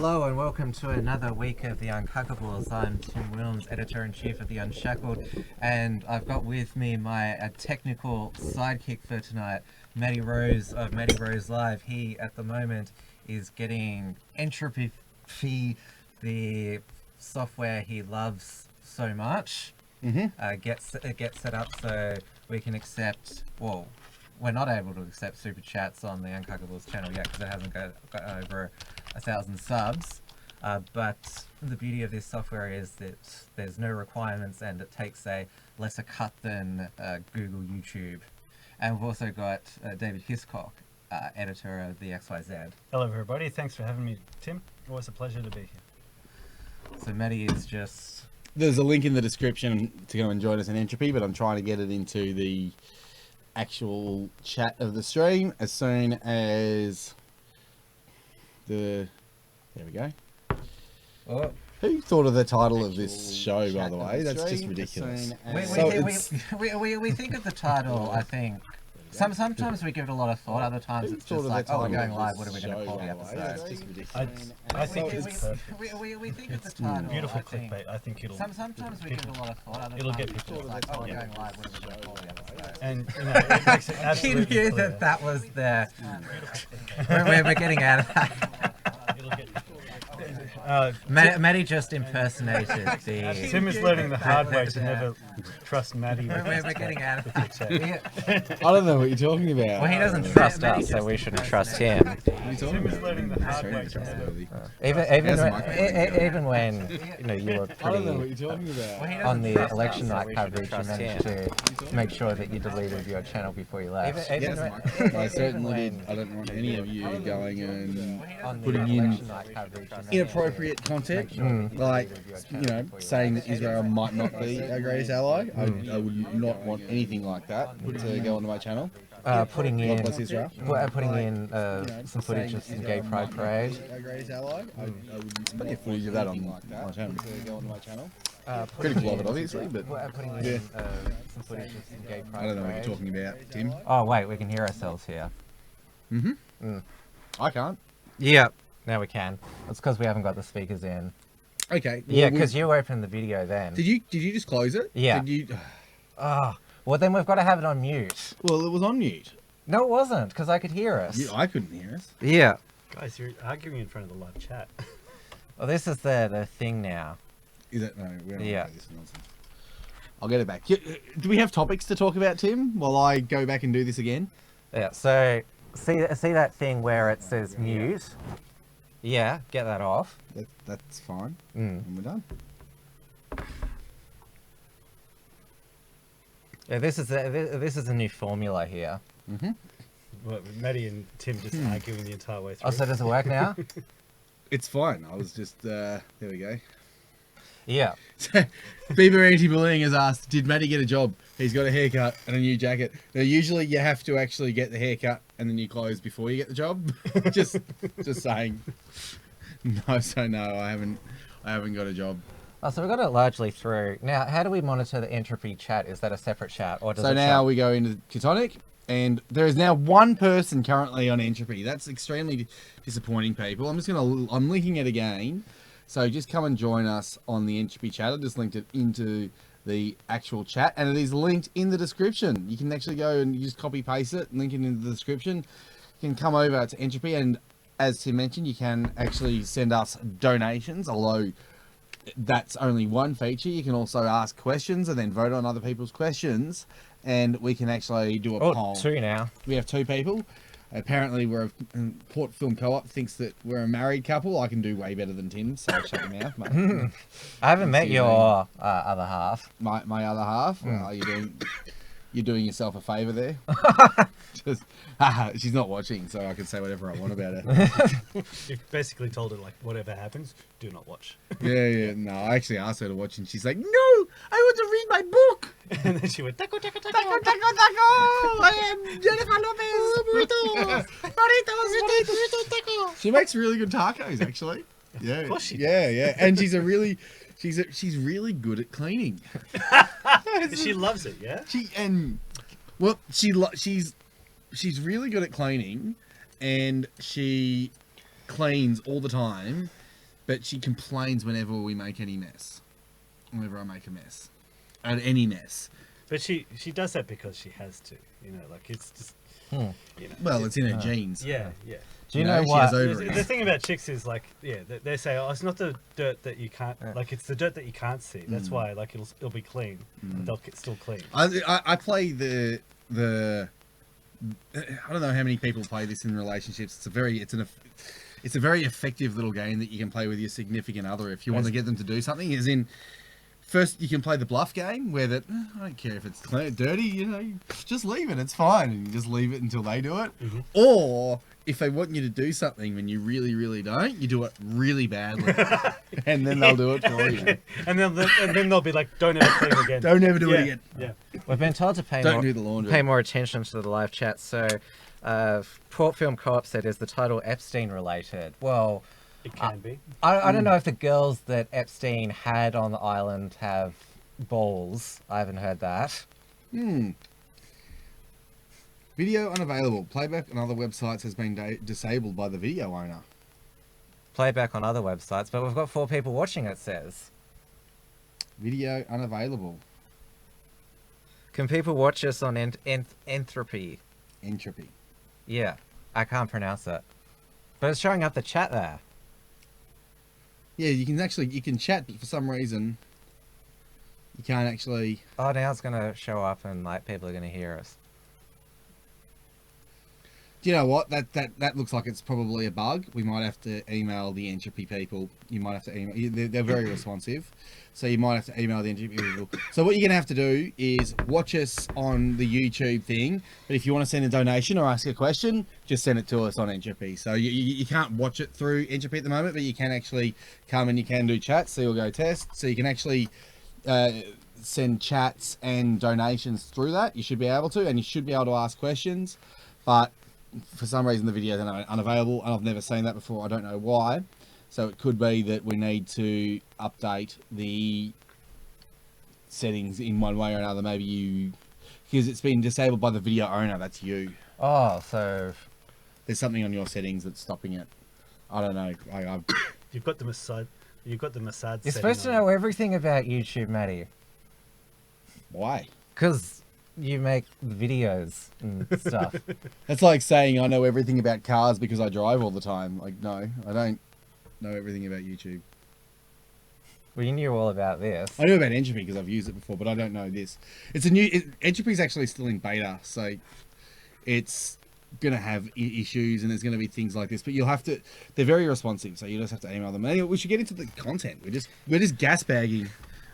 Hello and welcome to another week of the Uncuckables. I'm Tim Wilms, Editor-in-Chief of the Unshackled, and I've got with me my technical sidekick for tonight, Matty Rose of Matty Rose Live. He, at the moment, is getting Entropy, the software he loves so much, get set up so we can accept, well, we're not able to accept super chats on the Uncuckables channel yet because it hasn't got over 1,000 subs. But the beauty of this software is that there's no requirements and it takes a lesser cut than Google, YouTube. And we've also got David Hiscox, editor of the XYZ. Hello everybody, thanks for having me, Tim. Always a pleasure to be here. So Matty is just... There's a link in the description to go and join us in Entropy, but I'm trying to get it into the actual chat of the stream as soon as there we go. Oh. Who thought of the title of this show, by the way? That's just ridiculous. We think of the title, I think. Sometimes we give it a lot of thought, other times it's just like, oh, we're going live, what are we going to call the episode? I think it's perfect. We think of the title. Beautiful clickbait. I think it'll. Sometimes we give it a lot of thought, other It'll times get it's people. just like, oh, we're going live, what are we going to call the episode? And you know, it makes it You absolutely knew clear. that was the... We're getting out of that. It'll get people. Matty just impersonated the... Tim is learning the hard way to never trust Matty. We're getting out of that. I don't know what you're talking about. Well, he doesn't trust us, so we shouldn't trust him. Tim is learning the hard way to never. Even when you were I don't know what pretty you're talking about. on the election night coverage, you managed to make sure that you deleted your channel before you left. I certainly did. I don't want any of you going and putting in inappropriate content, like saying that Israel might not be our greatest ally. I would not want anything like that to go onto my channel. Putting in God bless Israel. putting in some footage of some gay pride parade. Our greatest ally. There's plenty of footage of that on my channel. Go onto my channel. Putting Critical of it, obviously, but putting in some footage of some gay pride I don't know what parade. you're talking about, Tim. Oh wait, we can hear ourselves here. I can't. Yeah, now we can. It's because we haven't got the speakers in. Okay. Yeah, because you opened the video then. Did you just close it? Yeah. Did you? Oh, well then we've got to have it on mute. Well, it was on mute. No, it wasn't, because I could hear us. I couldn't hear us. Yeah. Guys, you're arguing in front of the live chat. Well, this is the thing now. Is it? No, we're not Yeah. this nonsense. I'll get it back. Do we have topics to talk about, Tim, while I go back and do this again? Yeah, so see that thing where it says mute? Yeah, get that off. That's fine. And we're done. Yeah, this is a new formula here. Well, Matty and Tim just arguing the entire way through. Oh, so does it work now? It's fine. I was just there we go. Yeah. Bieber Anti-Bullying has asked, did Matty get a job? He's got a haircut and a new jacket. Now, usually you have to actually get the haircut and the new clothes before you get the job. just saying. No, I haven't got a job. Oh, so we got it largely through. Now, how do we monitor the Entropy chat? Is that a separate chat, or does So it now show... we go into Ketonic, and there is now one person currently on Entropy. That's extremely disappointing, people. I'm linking it again. So just come and join us on the Entropy chat. I just linked it into the actual chat, and it is linked in the description. You can actually go and you just copy paste it, link it into the description. You can come over to Entropy, and as Tim mentioned, you can actually send us donations, although that's only one feature. You can also ask questions and then vote on other people's questions, and we can actually do a poll. Two now. We have two people. Apparently, Port Film Co-op thinks that we're a married couple. I can do way better than Tim, so shut your mouth, mate. I haven't met your other half. My other half. You're doing yourself a favour there. Just, she's not watching, so I can say whatever I want about her. You've basically told her, like, whatever happens, do not watch. Yeah. No, I actually asked her to watch, and she's like, no, I want to read my book. And then she went, taco, taco, taco. Taco, taco, taco. I am Jennifer Lopez. Burritos, taco. She makes really good tacos, actually. Yeah. Of course she does. Yeah. And she's really good at cleaning. She loves it, yeah? She's really good at cleaning, and she cleans all the time, but she complains whenever we make any mess. Whenever I make a mess. At any mess. But she does that because she has to. You know, like it's just. You know, Well, it's in her genes. Yeah, yeah. Do you know she what? has The ovaries. thing about chicks is like, they say, oh, it's not the dirt that you can't, like it's the dirt that you can't see. That's why, like it'll be clean, but they'll still clean. I play the I don't know how many people play this in relationships. It's a very effective little game that you can play with your significant other if you want to get them to do something. As in, first you can play the bluff game where that I don't care if it's clean, dirty, you know, just leave it. It's fine, and you just leave it until they do it. Or if they want you to do something when you really, really don't, you do it really badly, and then they'll do it for you. and then they'll be like, don't ever clean again. Don't ever do it again. Yeah. We've been told to Don't do the laundry. pay more attention to the live chat. So, Port Film Co-op said, is the title Epstein related? Well, It can be. I don't know if the girls that Epstein had on the island have balls. I haven't heard that. Video unavailable. Playback on other websites has been disabled by the video owner. Playback on other websites, but we've got 4 people watching, it says. Video unavailable. Can people watch us on Entropy? Entropy. Yeah, I can't pronounce it. But it's showing up the chat there. Yeah, you can chat, but for some reason you can't actually. Oh, now it's going to show up and like people are going to hear us. Do you know what? That looks like it's probably a bug. We might have to email the Entropy people. You might have to email. They're very responsive, so you might have to email the Entropy people. So what you're gonna have to do is watch us on the YouTube thing. But if you want to send a donation or ask a question, just send it to us on Entropy. So you can't watch it through Entropy at the moment, but you can actually come and you can do chats. So you'll go test. So you can actually send chats and donations through that. You should be able to, and you should be able to ask questions, but for some reason the videos are unavailable, and I've never seen that before. I don't know why. So it could be that we need to update the settings in one way or another. Maybe you, because it's been disabled by the video owner. That's you. Oh, so There's something on your settings that's stopping it. I don't know. You've got the Mossad. You've got the Mossad. you're supposed to know everything about YouTube, Matty. Why? Because you make videos and stuff. That's like saying I know everything about cars because I drive all the time. Like, no, I don't know everything about YouTube. Well, you knew all about this. I knew about Entropy because I've used it before, but I don't know this. It's a new... Entropy's actually still in beta, so it's going to have issues and there's going to be things like this, but you'll have to... They're very responsive, so you just have to email them. Anyway, we should get into the content. We're just gas bagging,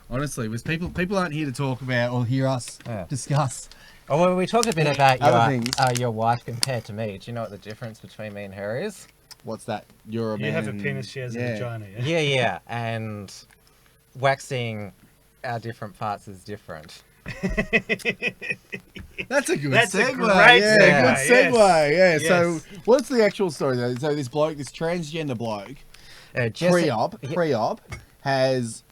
honestly. Because people aren't here to talk about or hear us discuss. Oh, well, we talked a bit Other about things. your wife compared to me. Do you know what the difference between me and her is? What's that? You're a You man. have a penis, she has a vagina. Yeah, and waxing our different parts is different. That's a good That's a segue. great Good segue, segue. yes. Yeah. So, what's the actual story though? So this bloke, this transgender bloke, pre-op, has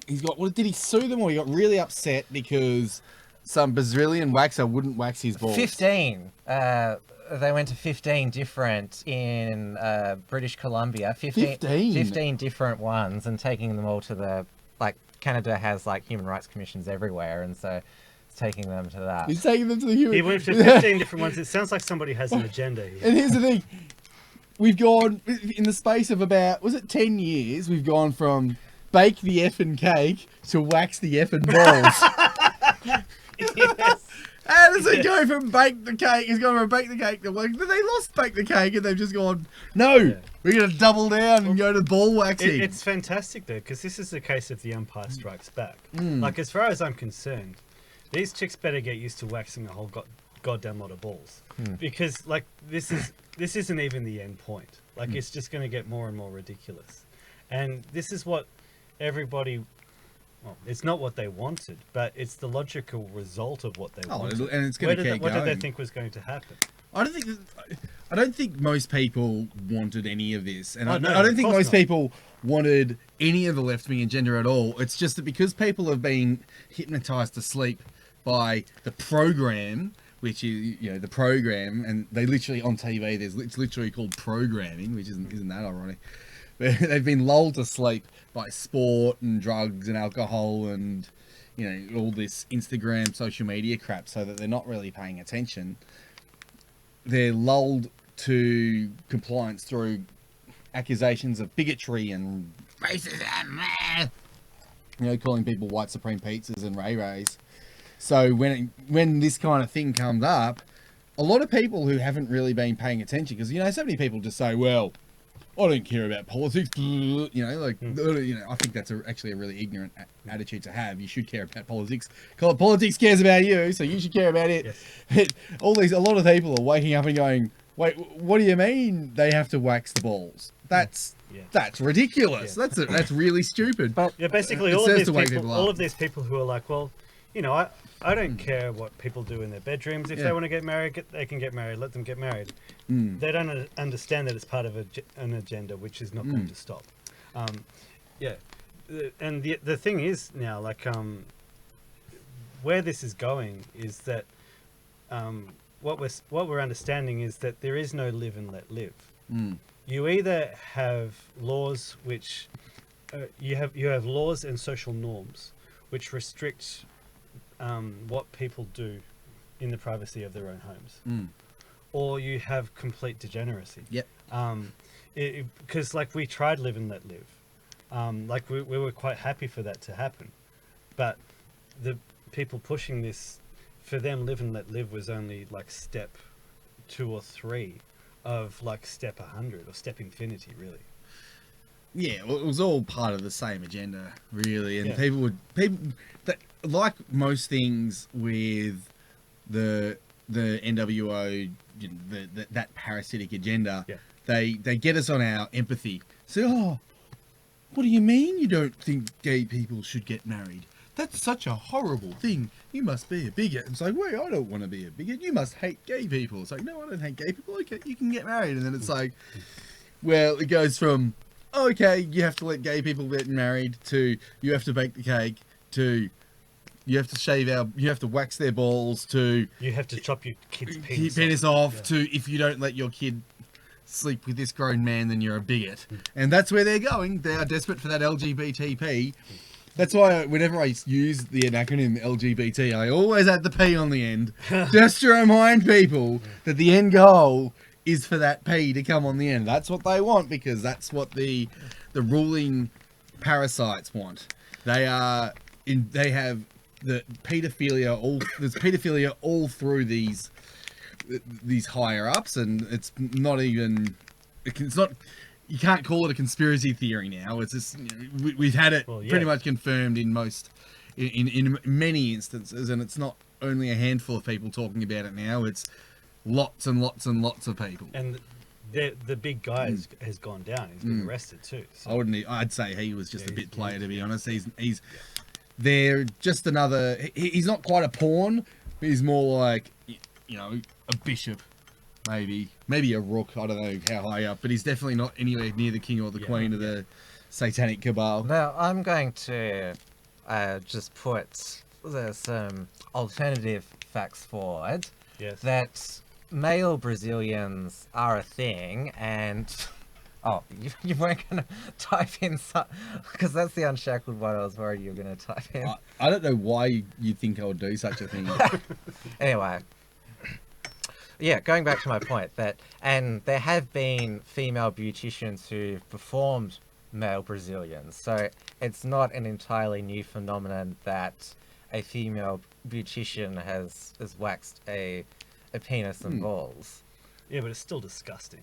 he's got. Well, did he sue them or he got really upset because some Brazilian waxer wouldn't wax his balls? 15. They went to 15 different in British Columbia. 15 different ones, and taking them all to the Canada has human rights commissions everywhere, and so it's taking them to that. He's taking them to the human. He went to 15 different ones. It sounds like somebody has an agenda here. And here's the thing. We've gone, in the space of about, 10 years, we've gone from bake the effing cake to wax the effing balls. Yes. How does it go from bake the cake? He's gone from bake the cake to wax. But they lost bake the cake and they've just gone, no, we're going to double down and go to ball waxing. It's fantastic though, because this is the case of the Empire Strikes Back. Like, as far as I'm concerned, these chicks better get used to waxing a whole goddamn lot of balls, because this isn't even the end point. It's just going to get more and more ridiculous, and this is what everybody. Well, it's not what they wanted, but it's the logical result of what they wanted. And it's going to keep going. What did they think was going to happen? I don't think most people wanted any of this, and I No, don't think of course most not. people wanted any of the left-wing agenda at all. It's just that because people have been hypnotized to sleep by the program, which is the program, and they literally on TV, it's literally called programming, which isn't that ironic? They've been lulled to sleep by sport and drugs and alcohol and, you know, all this Instagram, social media crap, so that they're not really paying attention. They're lulled to compliance through accusations of bigotry and racism, you know, calling people white supreme pizzas and ray-rays. So when this kind of thing comes up, a lot of people who haven't really been paying attention, because, you know, so many people just say, well, I don't care about politics, you know, like, you know, I think that's actually a really ignorant attitude to have. You should care about politics. Politics cares about you, so you should care about it. Yes. A lot of people are waking up and going, wait, what do you mean they have to wax the balls? That's ridiculous. Yeah. That's really stupid. But yeah, basically all of these people who are like, well, you know, I don't care what people do in their bedrooms. If they want to get married, they can get married. Let them get married. They don't understand that it's part of an agenda, which is not going to stop. And the thing is now, like, where this is going is that what we're understanding is that there is no live and let live. You either have laws which you have laws and social norms which restrict what people do in the privacy of their own homes, or you have complete degeneracy. Yep. Because like we tried live and let live, like we were quite happy for that to happen, but the people pushing this, for them live and let live was only like step 2 or 3 of like step 100 or step infinity, really. Yeah, well, it was all part of the same agenda, really, and people that, like most things with the NWO, you know, that parasitic agenda, they get us on our empathy. So, oh, what do you mean you don't think gay people should get married? That's such a horrible thing. You must be a bigot. It's like, wait, I don't want to be a bigot. You must hate gay people. It's like, no, I don't hate gay people. Okay, you can get married. And then it's like, well, it goes from, okay, you have to let gay people get married, to you have to bake the cake, to you have to wax their balls, to you have to chop your kid's penis off, to if you don't let your kid sleep with this grown man, then you're a bigot. And that's where they're going. They are desperate for that LGBTP. That's why whenever I use the acronym LGBT, I always add the P on the end, just to remind people that the end goal is for that P to come on the end. That's what they want, because that's what the ruling parasites want. They have the pedophilia. There's pedophilia all through these higher ups, and it's not. You can't call it a conspiracy theory now. It's just, you know, we've had it pretty much confirmed in many instances, and it's not only a handful of people talking about it now. It's lots and lots and lots of people. And the big guy has gone down. He's been arrested too. So. I'd say he was just a bit player, to be honest. He's they're just another. He's not quite a pawn, but he's more like, you know, a bishop. Maybe a rook. I don't know how high up, but he's definitely not anywhere near the king or the queen of the satanic cabal. Now, I'm going to just put some alternative facts forward. Yes. That male Brazilians are a thing, and oh, you weren't going to type in, because that's the Unshackled one I was worried you were going to type in. I don't know why you think I would do such a thing. Anyway. Yeah, going back to my point, and there have been female beauticians who've performed male Brazilians, so it's not an entirely new phenomenon that a female beautician has waxed a penis and balls. Yeah, but it's still disgusting.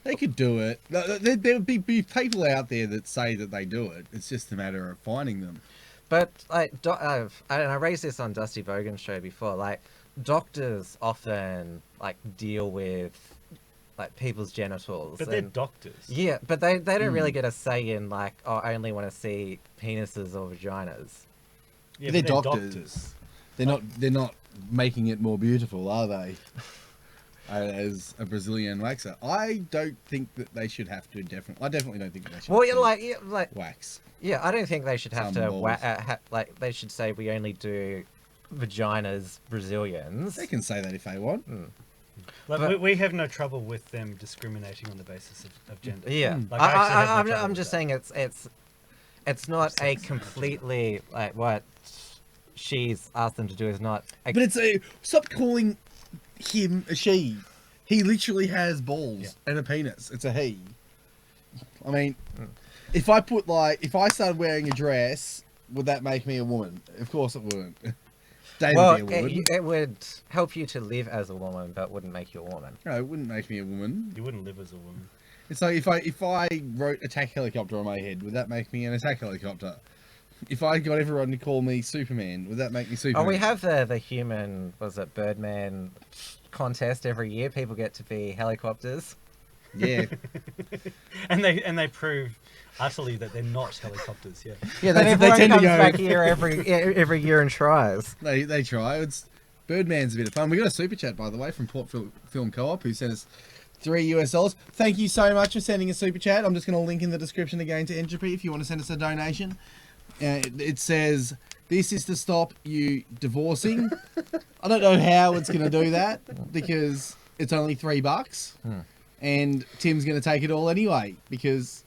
They could do it. There would be people out there that say that they do it. It's just a matter of finding them. But like, I raised this on Dusty Bogan's show before. Like, doctors often like deal with like people's genitals. But they're doctors. Yeah, but they don't really get a say in like, oh, I only want to see penises or vaginas. Yeah, they're doctors. They're not making it more beautiful, are they? As a Brazilian waxer, I don't think that they should have to. I definitely don't think they should. Well, like wax. Yeah, I don't think they should have to. Like, they should say we only do vaginas Brazilians. They can say that if they want. Like But- we have no trouble with them discriminating on the basis of gender. Yeah, Like, I actually have no trouble I'm with just that. saying it's not a completely like what she's asked them to do is not. A, But it's a stop calling him a she. He literally has balls and a penis. It's a he. I mean, if I started wearing a dress, would that make me a woman? Of course it wouldn't. David well, would be a woman. it would help you to live as a woman, but wouldn't make you a woman. No, it wouldn't make me a woman. You wouldn't live as a woman. It's like if I wrote attack helicopter on my head, would that make me an attack helicopter? If I got everyone to call me Superman, would that make me Superman? Oh, we have the human, was it Birdman contest every year? People get to be helicopters. Yeah. And they prove utterly that they're not helicopters. Yeah. Yeah, But they everyone tend to comes go. back here every year and tries. They try. It's Birdman's a bit of fun. We got a super chat, by the way, from Port Film Co-op, who sent us $3. Thank you so much for sending a super chat. I'm just going to link in the description again to Entropy if you want to send us a donation. It says, "This is to stop you divorcing." I don't know how it's going to do that because it's only $3, and Tim's going to take it all anyway because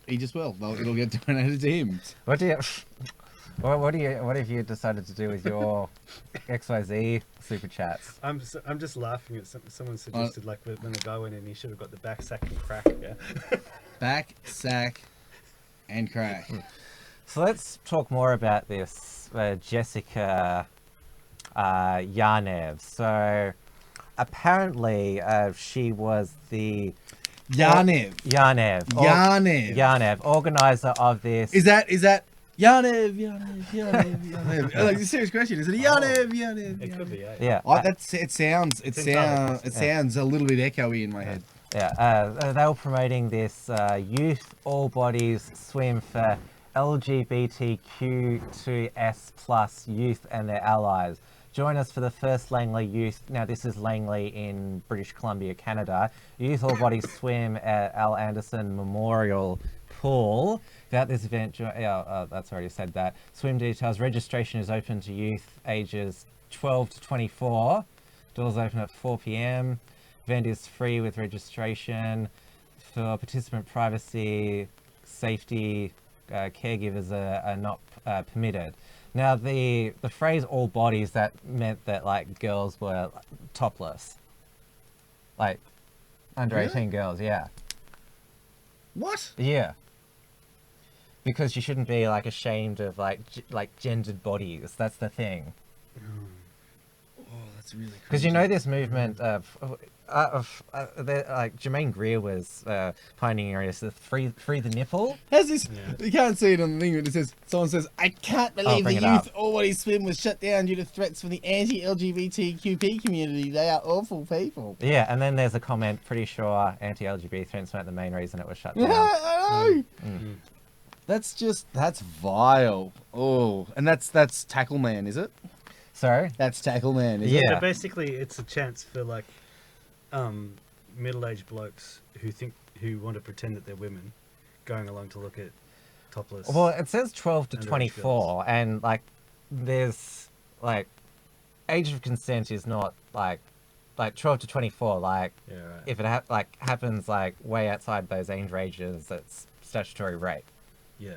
he just will. Well, it'll get donated to him. What have you decided to do with your XYZ super chats? I'm just laughing at someone suggested like when the guy went in, he should have got the back sack and crack. Yeah. Back, sack, and crack. So let's talk more about this Jessica Yaniv. So apparently she was the Yaniv. Yaniv, organizer of this. Is that Yaniv? Like, a serious question. Is it Yaniv? It could be. Yeah. Yeah. It sounds entirely possible. sounds a little bit echoey in my head. Yeah, they were promoting this youth all bodies swim for LGBTQ2S plus youth and their allies. Join us for the first Langley Youth. Now this is Langley in British Columbia, Canada. Youth all bodies swim at Al Anderson Memorial Pool. About this event, that's already said that. Swim details. Registration is open to youth ages 12 to 24. Doors open at 4 p.m. Event is free with registration. For participant privacy, safety, caregivers are not permitted. Now the phrase all bodies, that meant that like girls were topless. Like under Really? 18 girls, yeah. What? Yeah. Because you shouldn't be like ashamed of like gendered bodies. That's the thing. Oh, that's really. Because you know this movement of like Jermaine Greer was pioneering this, the free the nipple. How's this? Yeah. You can't see it on the thing, but it says someone says, "I can't believe the bring it youth up. always swim was shut down due to threats from the anti-LGBTQP community. They are awful people." Yeah, and then there's a comment, pretty sure anti-LGBT threats weren't the main reason it was shut down. I know. That's vile. Oh, and that's Tackle Man, is it? Sorry? That's Tackle Man, is Yeah. it? So basically, it's a chance for like middle-aged blokes who want to pretend that they're women, going along to look at topless. Well, it says 12 to Underage 24, and like there's like age of consent is not like 12 to 24. Like Yeah, right. if it happens like way outside those age ranges, that's statutory rape. Yeah.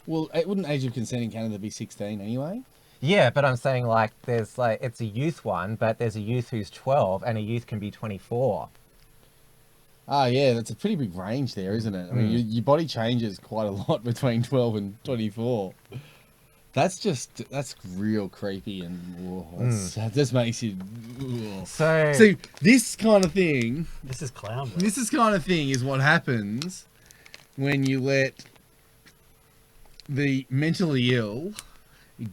Well, wouldn't age of consent in Canada be 16 anyway? Yeah, but I'm saying like there's like it's a youth one, but there's a youth who's 12 and a youth can be 24. Oh, yeah, that's a pretty big range there, isn't it? I mean, your body changes quite a lot between 12 and 24. That's real creepy and that just makes you. So See, this kind of thing This kind of thing is what happens when you let the mentally ill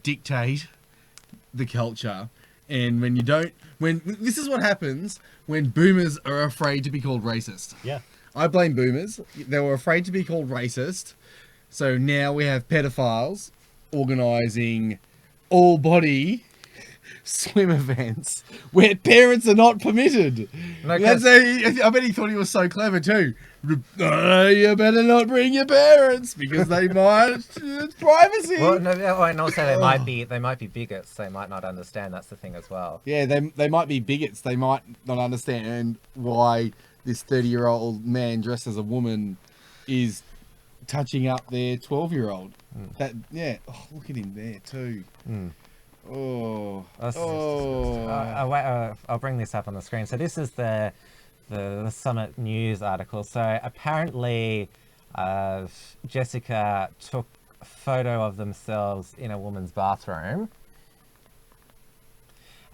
dictate the culture, and when you don't. This is what happens when boomers are afraid to be called racist. Yeah. I blame boomers. They were afraid to be called racist, so now we have pedophiles organising all body swim events where parents are not permitted. No, I bet he thought he was so clever too. You better not bring your parents because they might. It's privacy. Well, no, and also they might be bigots. They might not understand. That's the thing as well. Yeah, they might be bigots. They might not understand why this 30-year-old man dressed as a woman is touching up their 12-year-old. That look at him there too. Oh, I'll bring this up on the screen. So this is the Summit News article. So apparently, Jessica took a photo of themselves in a woman's bathroom,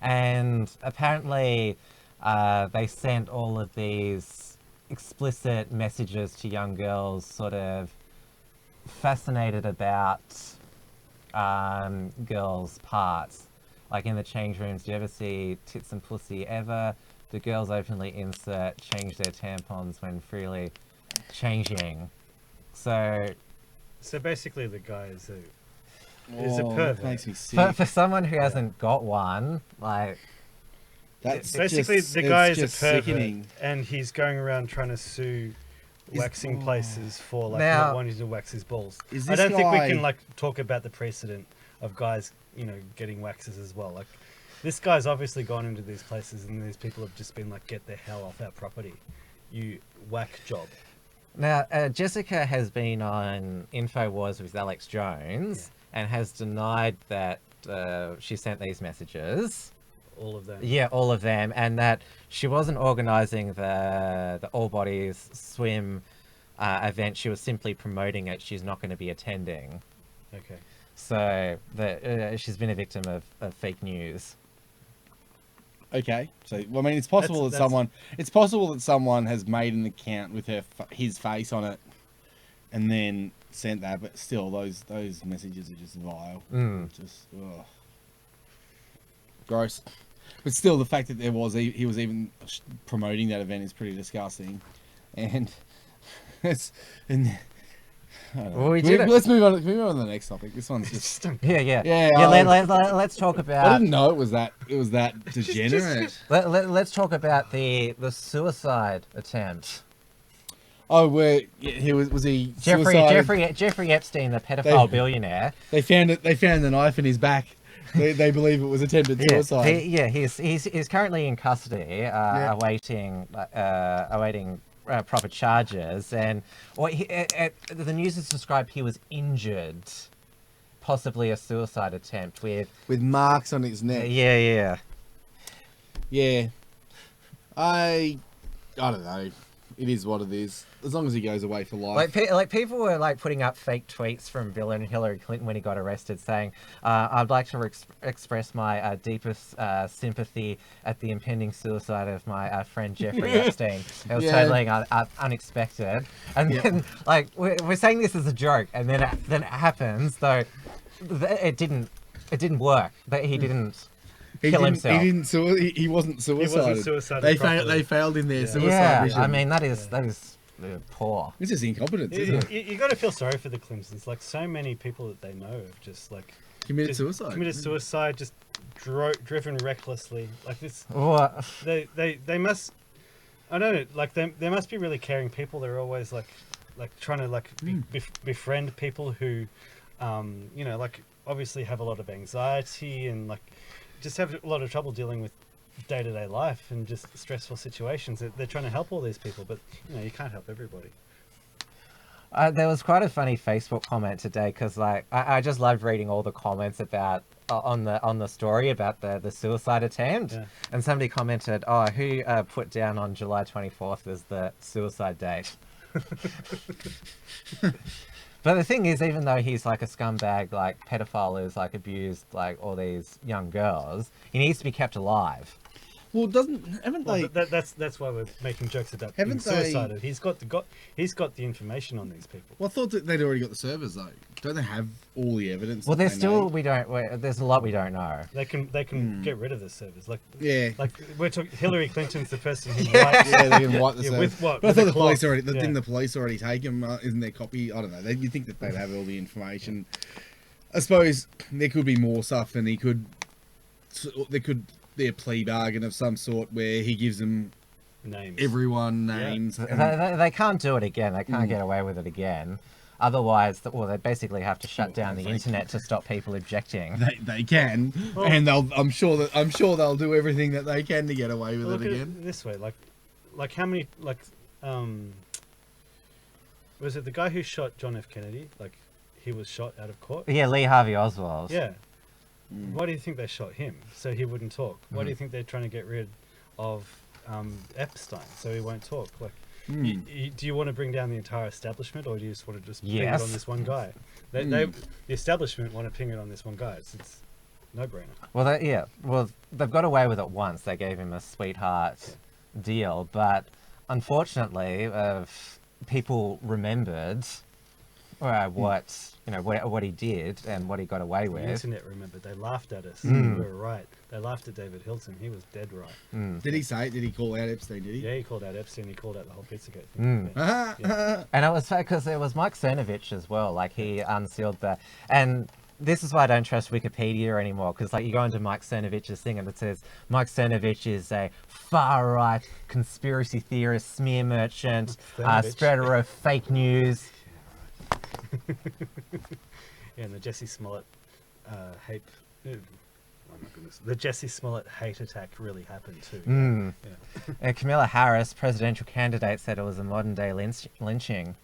and apparently, they sent all of these explicit messages to young girls, sort of fascinated about girls' parts. Like in the change rooms, do you ever see tits and pussy ever? Do girls openly change their tampons when freely changing? So basically the guy is a pervert. Makes me sick. for someone who hasn't got one, like... That's Basically, the guy is a pervert, sickening. and he's going around trying to sue waxing places for Now- not wanting to wax his balls. Is I this don't think we guy- can talk about the precedent of guys, getting waxes as well. Like, this guy's obviously gone into these places, and these people have just been like, "Get the hell off our property, you whack job." Now, Jessica has been on InfoWars with Alex Jones and has denied that she sent these messages. All of them. Yeah, all of them, and that she wasn't organising the All Bodies swim event. She was simply promoting it. She's not going to be attending. Okay. So she's been a victim of fake news. Okay, so I mean, it's possible that someone has made an account with his face on it, and then sent that. But still, those messages are just vile. Just gross. But still, the fact that he was even promoting that event is pretty disgusting, and I don't know. Well, Let's move on. Can we move on to the next topic? This one's just. Let's talk about. I didn't know it was that degenerate. Let's talk about the suicide attempt. Oh, where he was he Jeffrey Epstein, the pedophile billionaire. They found the knife in his back. They believe it was attempted suicide. He's currently in custody, awaiting proper charges, and the news has described he was injured, possibly a suicide attempt with marks on his neck. Yeah. I don't know. It is what it is. As long as he goes away for life. Like people were putting up fake tweets from Bill and Hillary Clinton when he got arrested, saying, "I'd like to express my deepest sympathy at the impending suicide of my friend Jeffrey Epstein. It was totally unexpected." And then we're saying this as a joke, and then it happens. Though it didn't work. But he didn't. Kill himself. He wasn't suicided. They failed in their suicide mission. I mean that is poor. This is incompetence, isn't it? You got to feel sorry for the Clemsons. Like, so many people that they know have just committed suicide, just driven recklessly. Like this. What? They must. I don't know. Like they must be really caring people. They're always like trying to befriend people who, obviously have a lot of anxiety and just have a lot of trouble dealing with day-to-day life and just stressful situations. They're trying to help all these people, but you can't help everybody. There was quite a funny Facebook comment today because I just loved reading all the comments about on the story about the suicide attempt, and somebody commented, "Oh, who put down on July 24th as the suicide date?" But the thing is, even though he's like a scumbag, pedophile who's abused all these young girls, he needs to be kept alive. Well, haven't they? That's why we're making jokes about being suicided. He's got the information on these people. Well, I thought that they'd already got the servers though. Don't they have all the evidence? Well, there's a lot we don't know. They can get rid of the servers. We're talking. Hillary Clinton's the person who wipes. Yeah, they can wipe the servers. With what? But I thought the police already. Didn't the police already take them? Isn't there copy? I don't know. You think that they'd have all the information? I suppose there could be more stuff, and he could there could be a plea bargain of some sort where he gives them Names. everyone names. They can't do it again. They can't get away with it again. Otherwise, well, they basically have to shut down the internet to stop people objecting. They can, and I'm sure they'll do everything that they can to get away with Look it at again. it this way, like how many was it the guy who shot John F. Kennedy? Like he was shot out of court. Yeah, Lee Harvey Oswald. Yeah. Why do you think they shot him? So he wouldn't talk. Why do you think they're trying to get rid of Epstein so he won't talk? Like, do you want to bring down the entire establishment, or do you just want to just ping it on this one guy? The establishment want to ping it on this one guy. It's no brainer. Well, they've got away with it once. They gave him a sweetheart deal, but unfortunately, people remembered what he did and what he got away The with. internet remembered. They laughed at us. We were right. They laughed at David Hilton. He was dead right. Did he say it? Did he call out Epstein? Did he? Yeah, he called out Epstein. He called out the whole Pizzagate thing. And it was because there was Mike Cernovich as well. Like he unsealed and this is why I don't trust Wikipedia anymore, because like you go into Mike Cernovich's thing and it says Mike Cernovich is a far-right conspiracy theorist, smear merchant, spreader of fake news. Yeah, and the Jesse Smollett hate. Oh my goodness, the Jesse Smollett hate attack really happened too. Yeah. And Kamala Harris, presidential candidate, said it was a modern-day lynching.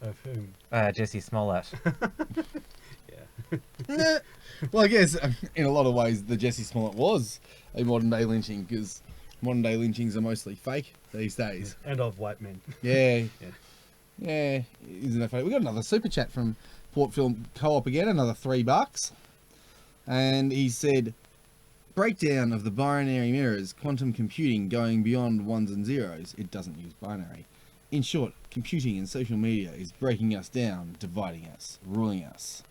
Of whom? Jesse Smollett. Yeah. Well, I guess in a lot of ways the Jesse Smollett was a modern day lynching, because modern day lynchings are mostly fake these days. And of white men. Yeah. Yeah. Isn't that funny? We got another super chat from Port Film Co-op again, another $3. And he said, breakdown of the binary mirrors, quantum computing going beyond ones and zeros. It doesn't use binary. In short, computing and social media is breaking us down, dividing us, ruling us.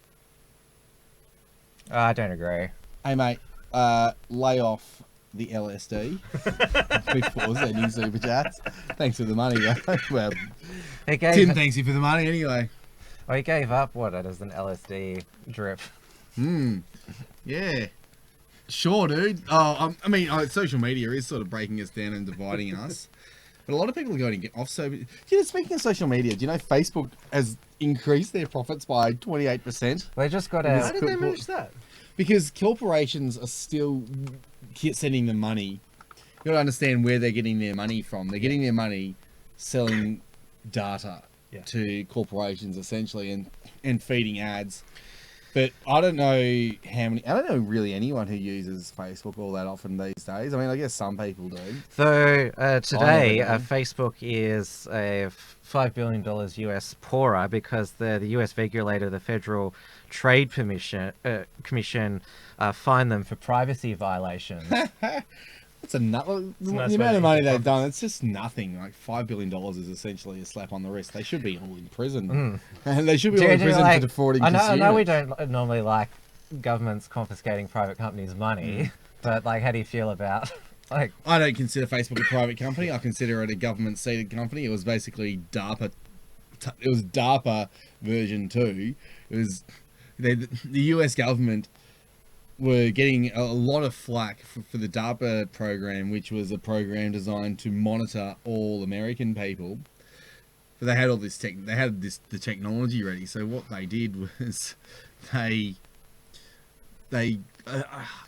I don't agree. Hey mate, lay off the LSD before sending super chats. Thanks for the money, though. Well, Tim thanks you for the money anyway. Well, he gave up what it is, an LSD drip. Yeah. Sure, dude. Oh, I mean, social media is sort of breaking us down and dividing us. But a lot of people are going to get off. So, speaking of social media, do you know Facebook has increased their profits by 28%? They just got How did they manage that? Because corporations are still sending them money. You got to understand where they're getting their money from. They're getting their money selling data to corporations, essentially, and feeding ads. But I don't know really anyone who uses Facebook all that often these days. I mean, I guess some people do. So today, Facebook is a $5 billion US poorer because the US regulator, the Federal Trade Commission, fined them for privacy violations. It's the amount of money they've done. It's just nothing. Like $5 billion is essentially a slap on the wrist. They should be all in prison, and they should be all in prison for defrauding consumers. I know we don't normally like governments confiscating private companies' money, but like, how do you feel about like? I don't consider Facebook a private company. I consider it a government-seated company. It was basically DARPA. It was DARPA version 2. It was the US government were getting a lot of flack for the DARPA program, which was a program designed to monitor all American people. But they had all this the technology ready. So what they did was they I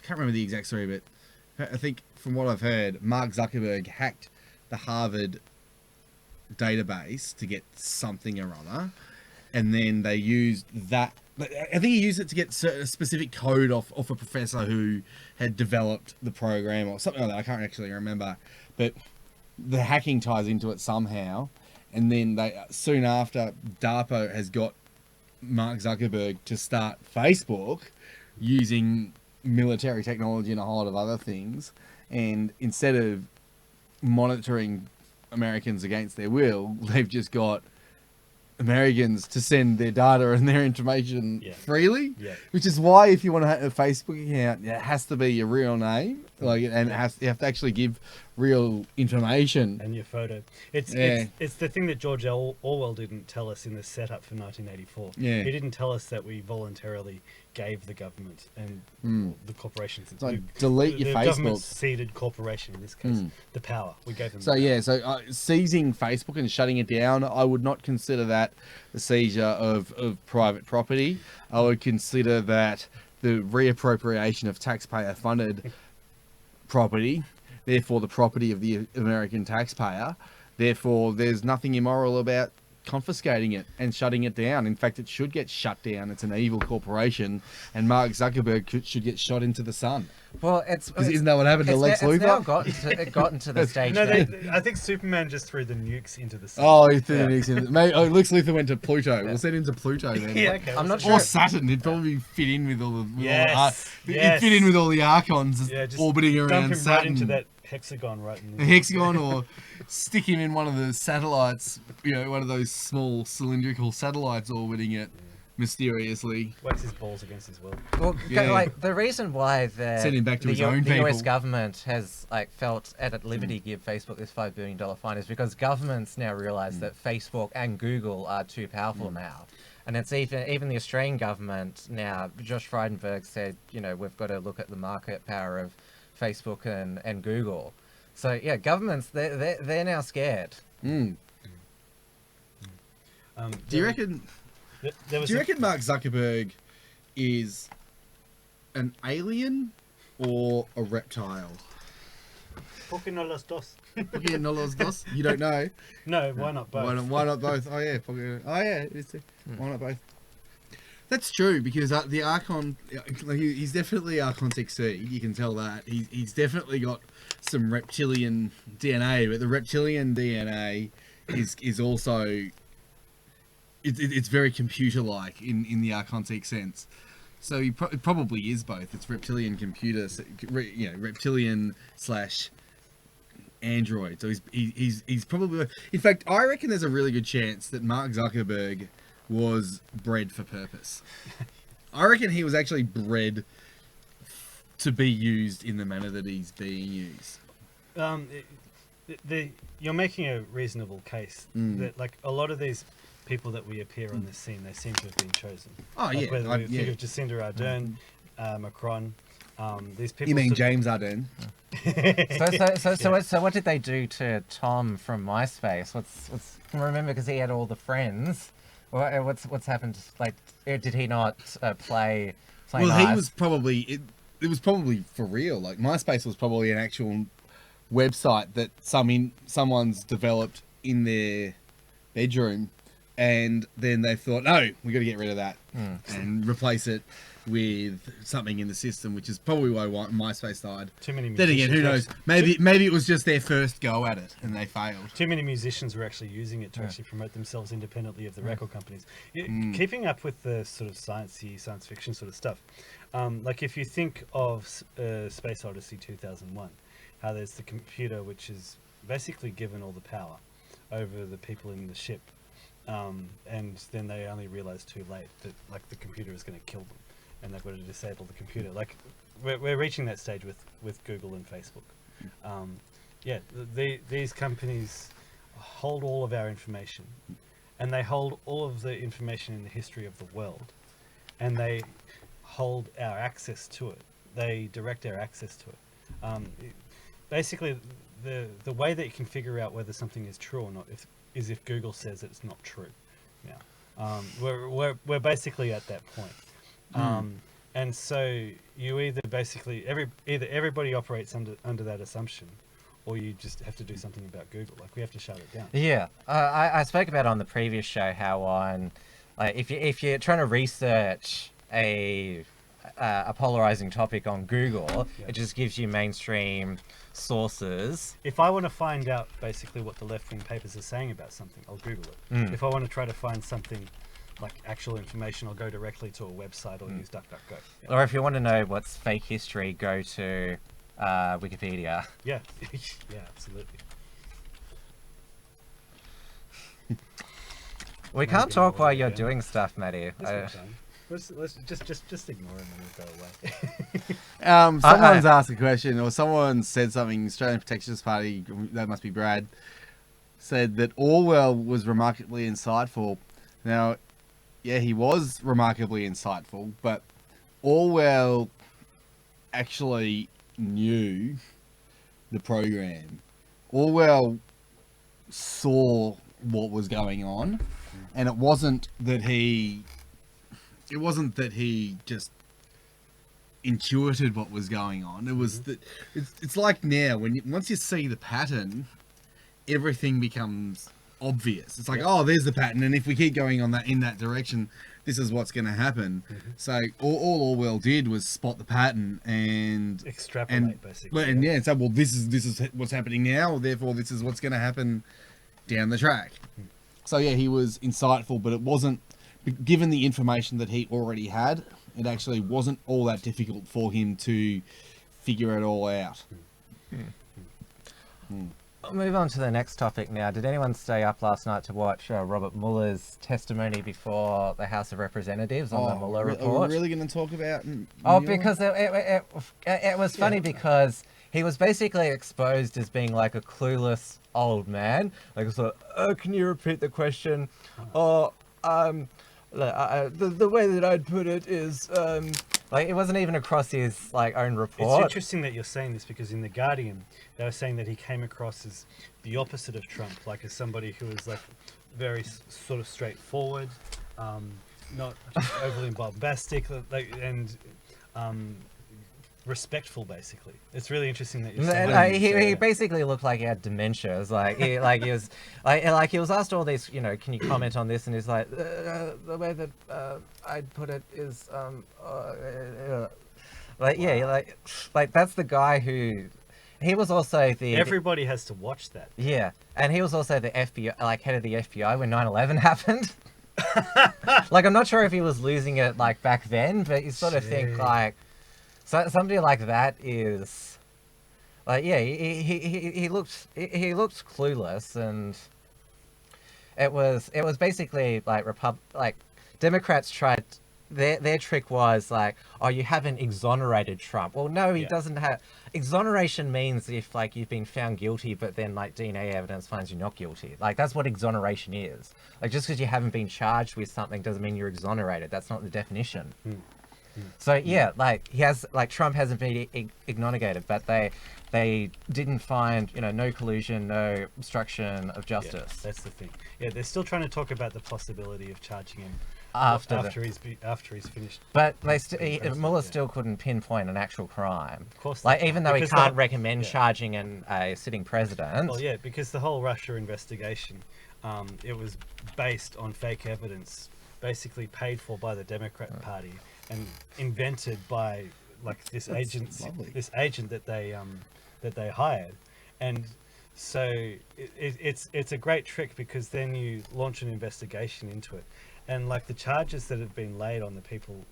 can't remember the exact story, but I think from what I've heard, Mark Zuckerberg hacked the Harvard database to get something or other, and then they used that. I think he used it to get a specific code off a professor who had developed the program or something like that. I can't actually remember, but the hacking ties into it somehow. And then soon after, DARPA has got Mark Zuckerberg to start Facebook using military technology and a whole lot of other things. And instead of monitoring Americans against their will, they've just got Americans to send their data and their information freely, which is why if you want to have a Facebook account, it has to be your real name Like, and you have to actually give real information. And your photo. It's the thing that George Orwell didn't tell us in the setup for 1984. Yeah. He didn't tell us that we voluntarily gave the government and the corporations. It's like, delete your the Facebook. government-seeded corporation, in this case, the power. We gave them So the power. seizing Facebook and shutting it down, I would not consider that the seizure of private property. I would consider that the reappropriation of taxpayer-funded property, therefore the property of the American taxpayer. Therefore, there's nothing immoral about confiscating it and shutting it down. In fact, it should get shut down. It's an evil corporation, and Mark Zuckerberg should get shot into the sun. Well, Isn't that what happened to Lex Luthor? It's now gotten to the stage. No, that- I think Superman just threw the nukes into the sun. Oh, he threw the nukes in. Lex Luthor went to Pluto. We'll send him to Pluto then. Yeah, okay. I'm not Or sure. Saturn. He'd probably fit in with all the. Yes, He'd yes. fit in with all the archons just orbiting dump around him Saturn. right into that hexagon right in The hexagon, or stick him in one of the satellites. One of those small cylindrical satellites orbiting it mysteriously. wax his balls against his will. Well, Yeah. like the reason why Send him back to the, his own the US people. government has felt at liberty to give Facebook this $5 billion fine is because governments now realise that Facebook and Google are too powerful now. And it's even the Australian government now. Josh Frydenberg said, we've got to look at the market power of Facebook and Google. So yeah, governments they're now scared. Do you reckon? There was Do you reckon Mark Zuckerberg is an alien or a reptile? Porque no los dos. Okay, no los dos. You don't know. No, why not both? Why not both? Oh yeah, why not both? That's true, because the Archon, he's definitely Archon XC. You can tell that he's definitely got some reptilian DNA, but the reptilian DNA is also it's very computer-like in the Archon X sense. So it probably is both. It's reptilian computer, reptilian slash android. So he's probably. In fact, I reckon there's a really good chance that Mark Zuckerberg was bred for purpose. I reckon he was actually bred to be used in the manner that he's being used. You're making a reasonable case that, like, a lot of these people that we appear on this scene, they seem to have been chosen. Oh, like, yeah. Whether we think of Jacinda Ardern, Macron, these people. You mean sort- James Arden? So what did they do to Tom from MySpace? What's remember, because he had all the friends. What's happened? Like, did he not play Well, nice? he was probably it was probably for real. Like, MySpace was probably an actual website that someone's developed in their bedroom, and then they thought, no, we got to get rid of that and replace it with something in the system, which is probably why MySpace died. Too many Then again, who knows? musicians- Maybe it was just their first go at it and they failed. Too many musicians were actually using it to actually promote themselves independently of the record companies. Keeping up with the sort of science fiction sort of stuff, like if you think of Space Odyssey 2001, how there's the computer which is basically given all the power over the people in the ship, and then they only realize too late that, like, the computer is going to kill them, and they've got to disable the computer. Like, we're reaching that stage with Google and Facebook. These companies hold all of our information, and they hold all of the information in the history of the world, and they hold our access to it. They direct our access to it. Basically, the way that you can figure out whether something is true or not is if Google says that it's not true. Now, we're basically at that point. And so you either basically everybody operates under that assumption, or you just have to do something about Google. Like, we have to shut it down. Yeah, I spoke about on the previous show how if you're trying to research a polarizing topic on Google, it just gives you mainstream sources. If I want to find out basically what the left-wing papers are saying about something, I'll Google it. If I want to try to find something like actual information, I'll go directly to a website or use DuckDuckGo. Yeah. Or if you want to know what's fake history, go to Wikipedia. Yeah, yeah, absolutely. We can't talk while you're Yeah. doing stuff, Matty. That's what I'm saying. Let's just ignore him and we'll go away. Someone's asked a question, or someone said something. Australian Protectionist Party, that must be Brad, said that Orwell was remarkably insightful. Now, yeah, he was remarkably insightful, but Orwell actually knew the program. Orwell saw what was going on, and it wasn't that he just intuited what was going on. It was that it's like now once you see the pattern, everything becomes obvious. It's like, oh, there's the pattern, and if we keep going on in that direction, this is what's going to happen. So all Orwell did was spot the pattern and extrapolate, basically. And yeah, so well, this is what's happening now, therefore this is what's going to happen down the track. So yeah, he was insightful, but it wasn't, given the information that he already had, it actually wasn't all that difficult for him to figure it all out. I'll move on to the next topic now. Did anyone stay up last night to watch Robert Mueller's testimony before the House of Representatives on the Mueller report? Are we really going to talk about Because it was funny because he was basically exposed as being like a clueless old man. Like, sort of, can you repeat the question? The way that I'd put it is, like, it wasn't even across his like own report. It's interesting that you're saying this because in The Guardian, they were saying that he came across as the opposite of Trump, like as somebody who was like very sort of straightforward, not overly bombastic, and respectful, basically. It's really interesting that you're saying he basically looked like he had dementia. It was like he was asked all these, can you comment on this, and he's like, the way that I'd put it is like that's the guy who, he was also everybody has to watch that. Yeah, and he was also the FBI, like head of the FBI when 9/11 happened. Like, I'm not sure if he was losing it like back then, but you sort of think like, so somebody like that is like, yeah, he looked clueless, and it was basically like Democrats tried, their trick was like, oh, you haven't exonerated Trump. Well, no, he doesn't have. Exoneration means if like you've been found guilty, but then like DNA evidence finds you not guilty. Like, that's what exoneration is. Like, just because you haven't been charged with something doesn't mean you're exonerated. That's not the definition. So yeah, like Trump hasn't been exonerated, but they didn't find, no collusion, no obstruction of justice. Yeah, that's the thing. Yeah, they're still trying to talk about the possibility of charging him after he's finished. But Mueller still couldn't pinpoint an actual crime. Of course, like, even though he can't recommend charging a sitting president. Well, yeah, because the whole Russia investigation, it was based on fake evidence, basically paid for by the Democrat Party and invented by like this agent that they hired, and so it's a great trick because then you launch an investigation into it, and like the charges that have been laid on the people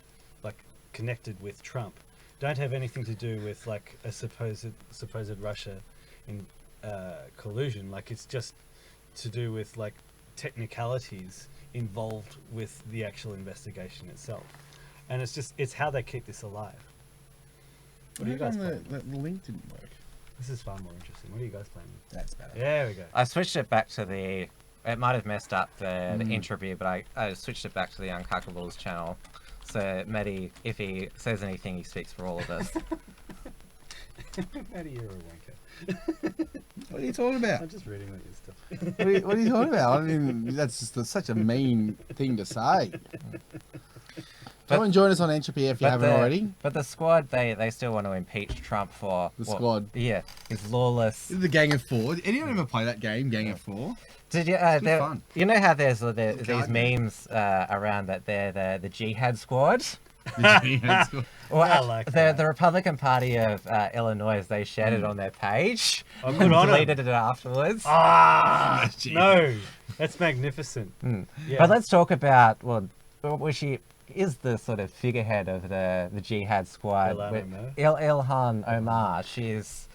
like connected with Trump don't have anything to do with like a supposed Russia in collusion. Like, it's just to do with like technicalities involved with the actual investigation itself. And it's how they keep this alive. What are you guys playing? The link didn't work. This is far more interesting. What are you guys playing? That's better. There we go. I switched it back to it might have messed up the Entropy, but I switched it back to the Uncuckables channel. So Matty, if he says anything, he speaks for all of us. Matty, you're a wanker. What are you talking about? I'm just reading what your stuff. What are you talking about? I mean, that's just such a mean thing to say. Come and join us on Entropy if you haven't already. But the squad, they still want to impeach Trump for... The squad. Yeah, his lawless... The Gang of Four. Did anyone ever play that game, Gang of Four? Did you? Fun. You know how there's these memes around that they're the Jihad squad? The Jihad squad. Well, like the Republican Party of Illinois, they shared it on their page Oh, and good on 'em. deleted it afterwards. No, that's magnificent. Yeah. But let's talk about, she is the sort of figurehead of the Jihad squad. Ilhan Omar. She's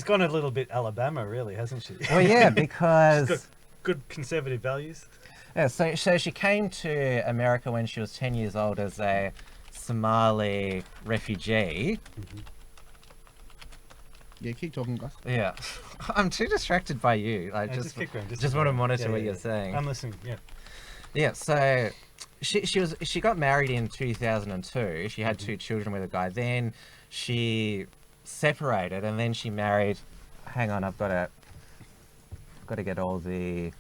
gone a little bit Alabama, really, hasn't she? Well, yeah, because She's got good conservative values. Yeah, so she came to America when she was 10 years old as a Somali refugee. Yeah, keep talking, guys. Yeah. I'm too distracted by you. I Just keep going. just want to monitor what you're saying. I'm listening. Yeah. Yeah, so she got married in 2002. She had two children with a guy. Then she separated and then she married. Hang on, I've got to get all the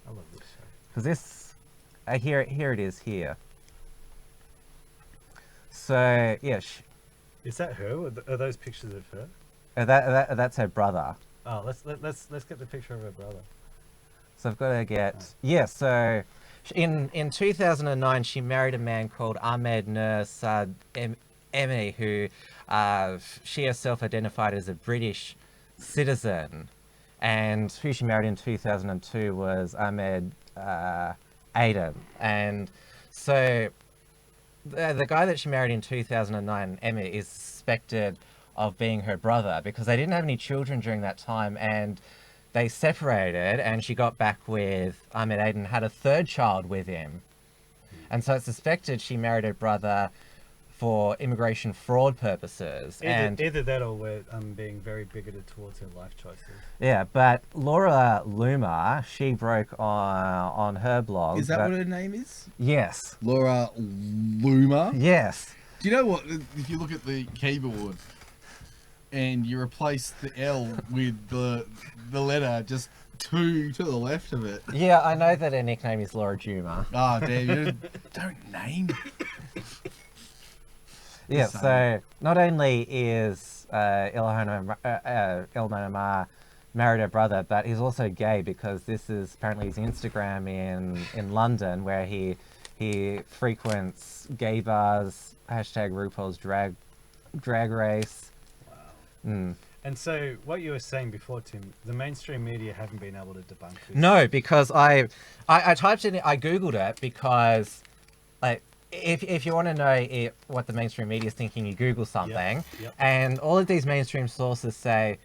I love this show. because this here it is here. So yeah, Is that her? Are those pictures of her? that's her brother. Oh, let's get the picture of her brother. So I've got to get So in 2009 she married a man called Ahmed Nur Saad Emi, who she herself identified as a British citizen, and who she married in 2002 was Ahmed Adam. And so the guy that she married in 2009, Emi, is suspected of being her brother because they didn't have any children during that time, and they separated, and she got back with Ahmed Aden, had a third child with him. And so it's suspected she married her brother for immigration fraud purposes. Either that or we're being very bigoted towards her life choices. Yeah, but Laura Luma, she broke on her blog. Is that what her name is? Yes. Laura Luma? Yes. Do you know what? If you look at the keyboard and you replace the L with the letter just 2 to the left of it. Yeah, I know that her nickname is Laura Juma. Oh, damn, you don't name. Yeah, Same. so not only is Ilhan Omar married her brother, but he's also gay because this is apparently his Instagram in London, where he frequents gay bars, hashtag RuPaul's drag race. Wow. And so, what you were saying before, Tim, the mainstream media haven't been able to debunk this. No, because I typed it in, I googled it because, like, if you want to know what the mainstream media is thinking, you Google something, Yep. and all of these mainstream sources say,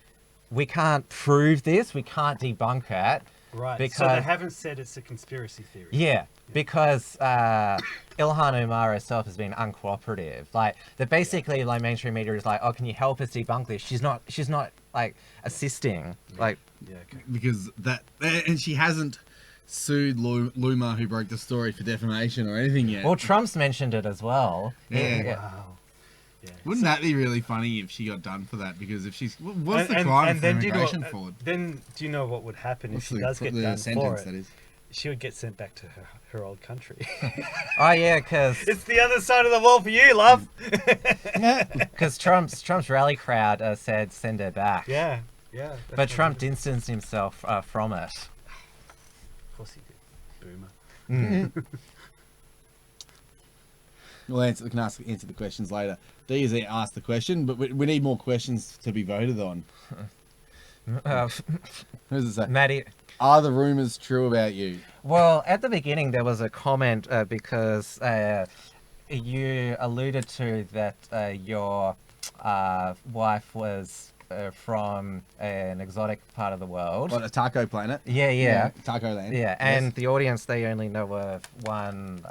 we can't prove this, we can't debunk it. Right. Because, so they haven't said it's a conspiracy theory. Yeah, because Ilhan Omar herself has been uncooperative. Like, that basically, like, mainstream media is like, oh, can you help us debunk this? She's not like assisting. Like, Yeah. Okay. Because and she hasn't sued Luma, who broke the story, for defamation or anything yet. well, Trump's mentioned it as well. Yeah. Wow. Yeah. Wouldn't that be really funny if she got done for that? Because if she's... What's the crime for immigration fraud? Then do you know what would happen What's if she does get done for it? that is? She would get sent back to her old country. Oh yeah, because It's the other side of the wall for you, love. Trump's rally crowd said send her back. Yeah. Yeah. But Trump distanced himself from it. Of course he did. Boomer. We'll answer the questions later. D has asked the question, but we need more questions to be voted on. What does it say? Matty, Are the rumours true about you? well, at the beginning there was a comment because you alluded to that your wife was from an exotic part of the world. What, a taco planet? Yeah. Taco land. Yeah, Yes. and the audience, they only know of one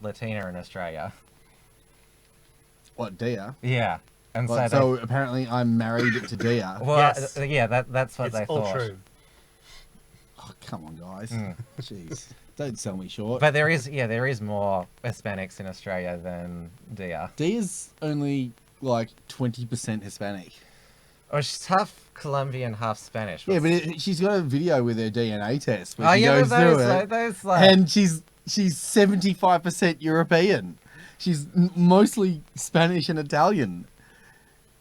Latina in Australia. What, Dia? Yeah. And What, so apparently I'm married to Dia. well, Yes. yeah, that's what It's they all thought. true. Oh, come on, guys. Jeez. Don't sell me short. But there is more Hispanics in Australia than Dia. Dia's only like 20% Hispanic. Or she's half Colombian, half Spanish. Yeah, but she's got a video with her DNA test where Oh she yeah, goes through it, those like and she's 75% European. She's mostly Spanish and Italian.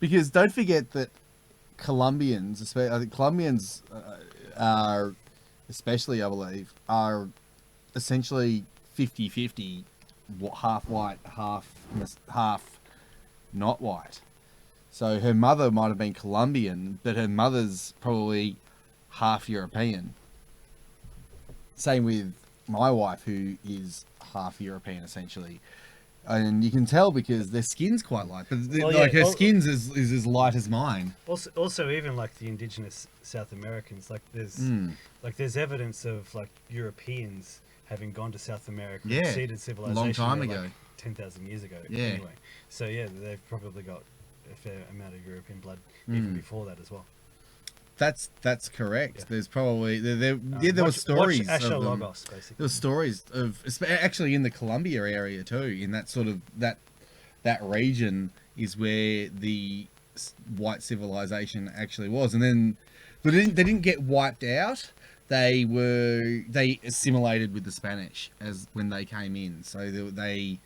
Because don't forget that Colombians, I think Colombians are, especially I believe, are essentially 50-50, half white, half not white. So her mother might have been Colombian, but her mother's probably half European. Same with my wife, who is half European, essentially. And you can tell because their skin's quite light, but Well, like yeah, her skin's is as light as mine. Also, even like the indigenous South Americans, like there's evidence of like Europeans having gone to South America, Yeah, and seeded a civilization long time there, ago. like 10,000 years ago. Yeah. Anyway, so yeah, they've probably got a fair amount of European blood even before that as well. That's correct. Yeah. There's probably there were stories Watch Asher of them. Logos, basically. There were stories of actually in the Colombia area too, in that sort of that region is where the white civilization actually was, and then they didn't get wiped out. They assimilated with the Spanish as when they came in, so they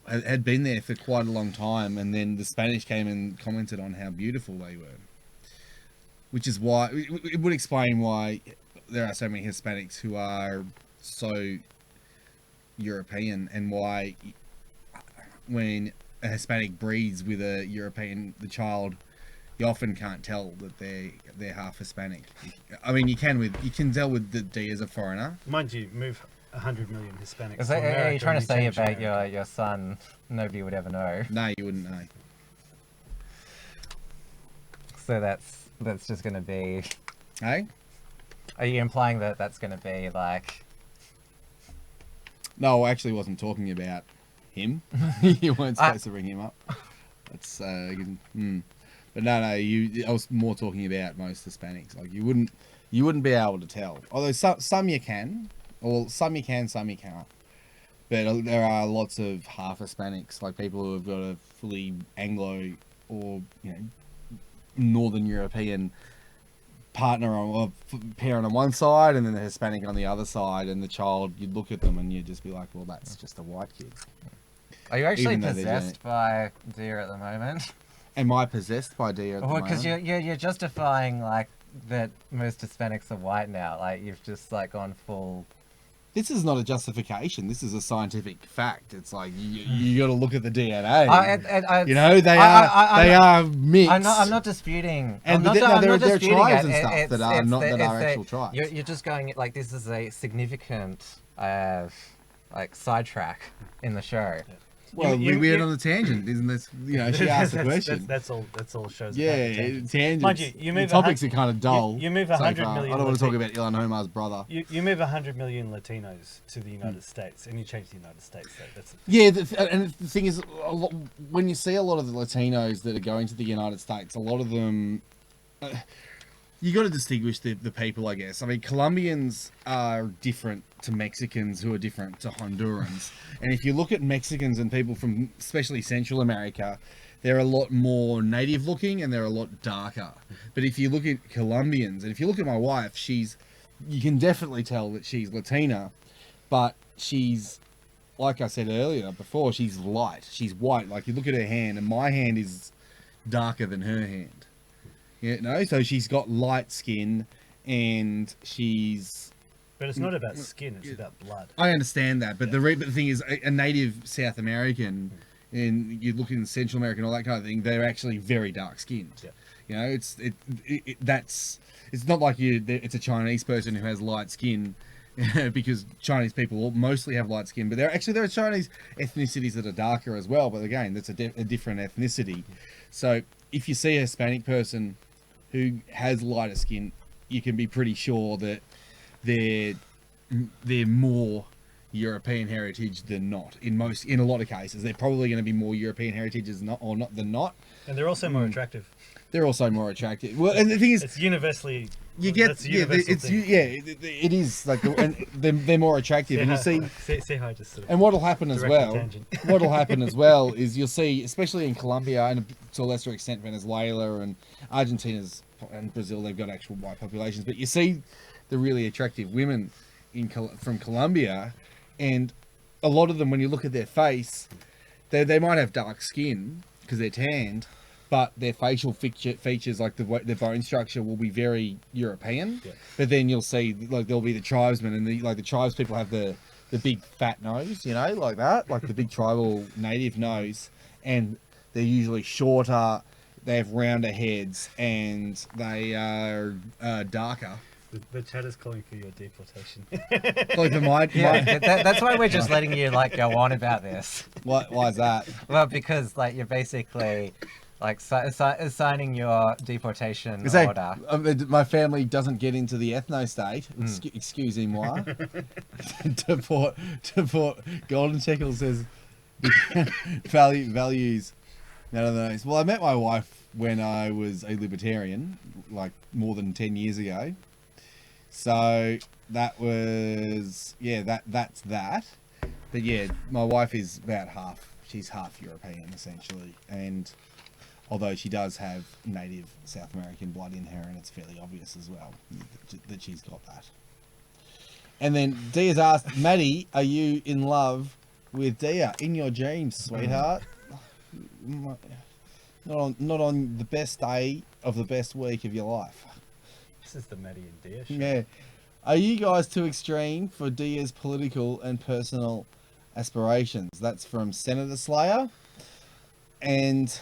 had been there for quite a long time, and then the Spanish came and commented on how beautiful they were, which is why it would explain why there are so many Hispanics who are so European, and why when a Hispanic breeds with a European, the child, you often can't tell that they're half Hispanic. I mean, you can tell with the D as a foreigner. Mind you, move 100 million Hispanics. Is to that, are America you trying to and say change about America. your son? Nobody would ever know. No, you wouldn't know. So that's just gonna be. Hey? Are you implying that that's gonna be like? No, I actually wasn't talking about him. You weren't supposed to bring him up. That's But no, I was more talking about most Hispanics. Like you wouldn't be able to tell. Although some you can, or some you can, some you can't. But there are lots of half Hispanics, like people who have got a fully Anglo or Northern European partner or parent on one side, and then the Hispanic on the other side, and the child, you'd look at them and you'd just be like, well, that's just a white kid. Are you actually Even though they're possessed by deer at the moment? Am I possessed by deer at the Well, moment? because you're justifying like that most Hispanics are white now. Like you've just like gone full. This is not a justification. This is a scientific fact. It's like you got to look at the DNA. They are mixed. I'm not disputing. And there are tribes and stuff that are actual tribes. You're just going like this is a significant like sidetrack in the show. Well, we went on a tangent, isn't this? She asked the question. That's all shows. Yeah, tangents. Mind you move the topics are kind of dull. You move so 100 far. million. I don't want to talk about Ilhan Omar's brother. You move 100 million Latinos to the United States, and you change the United States. That's and the thing is, when you see a lot of the Latinos that are going to the United States, a lot of them. You got to distinguish the people, I guess. I mean, Colombians are different to Mexicans, who are different to Hondurans. And if you look at Mexicans and people from especially Central America, they're a lot more native looking and they're a lot darker. But if you look at Colombians, and if you look at my wife, you can definitely tell that she's Latina, but she's, like I said earlier before, she's light. She's white. Like you look at her hand, and my hand is darker than her hand. So she's got light skin, and she's. But it's not about skin; it's about blood. I understand that, but the thing is, a native South American, and you look in Central America and all that kind of thing, they're actually very dark skinned. Yeah. It's not like it's a Chinese person who has light skin, because Chinese people mostly have light skin, but there are Chinese ethnicities that are darker as well. But again, that's a different ethnicity. So if you see a Hispanic person who has lighter skin, you can be pretty sure that they're more European heritage than not. In a lot of cases, they're probably going to be more European heritage than not. And they're also more attractive. They're also more attractive. Well, and the thing is, it's universally. It is like, and they're more attractive, and you see how I just sort of. And what'll happen as well is you'll see, especially in Colombia and to a lesser extent Venezuela and Argentina and Brazil, they've got actual white populations, but you see the really attractive women from Colombia, and a lot of them, when you look at their face, they might have dark skin because they're tanned, but their facial features, like their bone structure, will be very European. Yeah. But then you'll see, like, there'll be the tribesmen, and the tribes people have the big fat nose, like that, like the big tribal native nose, and they're usually shorter. They have rounder heads, and they are darker. The chat is calling for your deportation. Like for my, Yeah, that's why we're just letting you like go on about this. why is that? Well, because like you're basically like signing your deportation Is that, order. my family doesn't get into the ethno state. Excusez-moi. deport. Golden Shekel says values. None of those. Well, I met my wife when I was a libertarian, like more than 10 years ago. So that was that's that. But yeah, my wife is about half. She's half European essentially, and although she does have native South American blood in her, and it's fairly obvious as well that she's got that. And then Dia's asked, Matty, are you in love with Dia? In your dreams, sweetheart. Not on the best day of the best week of your life. This is the Matty and Dia show. Yeah. Are you guys too extreme for Dia's political and personal aspirations? That's from Senator Slayer. And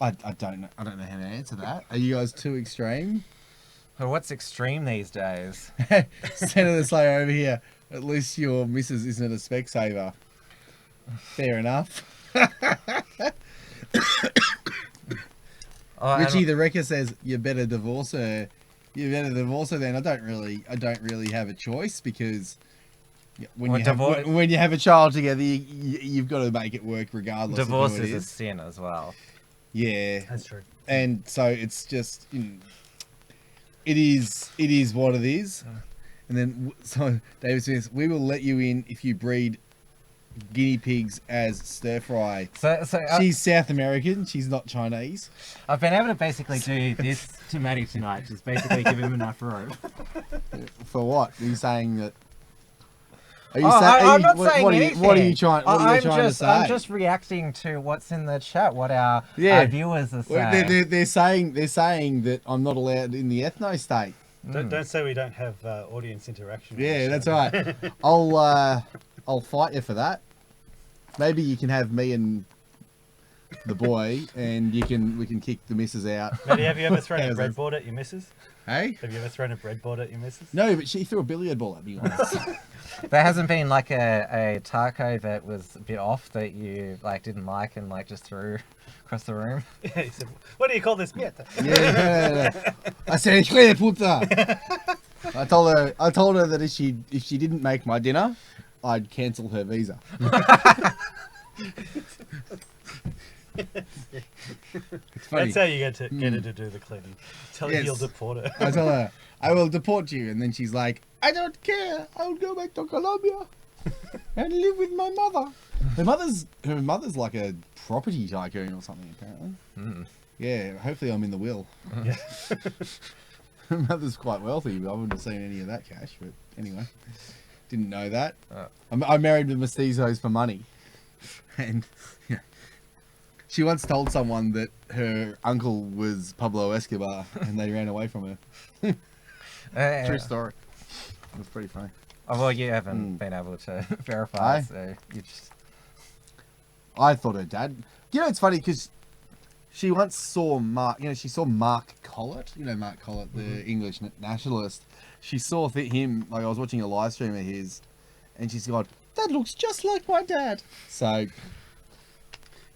I don't know how to answer that. Are you guys too extreme? Well, what's extreme these days? Senator Slayer over here. At least your missus isn't a Specsavers. Fair enough. Richie the Wrecker says you better divorce her. You better divorce her. Then I don't really have a choice, because when you have a child together, you've got to make it work regardless. Divorce of who it is a sin as well. Yeah, That's true. and so it's just it is what it is. And then so David says, we will let you in if you breed guinea pigs as stir fry. So She's South American. She's not Chinese. I've been able to basically do this to Matty tonight. Just basically give him enough rope. For what? Are you saying that? I'm not saying anything. What are you trying to say? I'm just reacting to what's in the chat. What our viewers are saying. They're saying that I'm not allowed in the ethno state. Don't say we don't have audience interaction. Yeah, that's right. I'll fight you for that. Maybe you can have me and the boy, and we can kick the missus out. Matty, have you ever thrown a breadboard at your missus? Hey? Have you ever thrown a breadboard at your missus? No, but she threw a billiard ball at me once. There hasn't been like a taco that was a bit off that you like didn't like and like just threw across the room. He said, what do you call this meat? Yeah. I said, "Ich will puta." I told her that if she didn't make my dinner, I'd cancel her visa. It's funny. That's how you get her to do the cleaning. Tell her you'll deport her. I tell her, I will deport you, and then she's like, I don't care. I'll go back to Colombia and live with my mother. Her mother's like a property tycoon or something, apparently. Yeah, hopefully I'm in the will. Yeah. Her mother's quite wealthy, but I wouldn't have seen any of that cash. But anyway, didn't know that. I married with mestizos for money, and she once told someone that her uncle was Pablo Escobar, and they ran away from her. True story. It was pretty funny. Oh, well, you haven't been able to verify, so you just... I thought her dad... it's funny, because she once saw Mark... she saw Mark Collett. Mark Collett, the English nationalist. She saw him... I was watching a live stream of his, and she's gone, that looks just like my dad. So...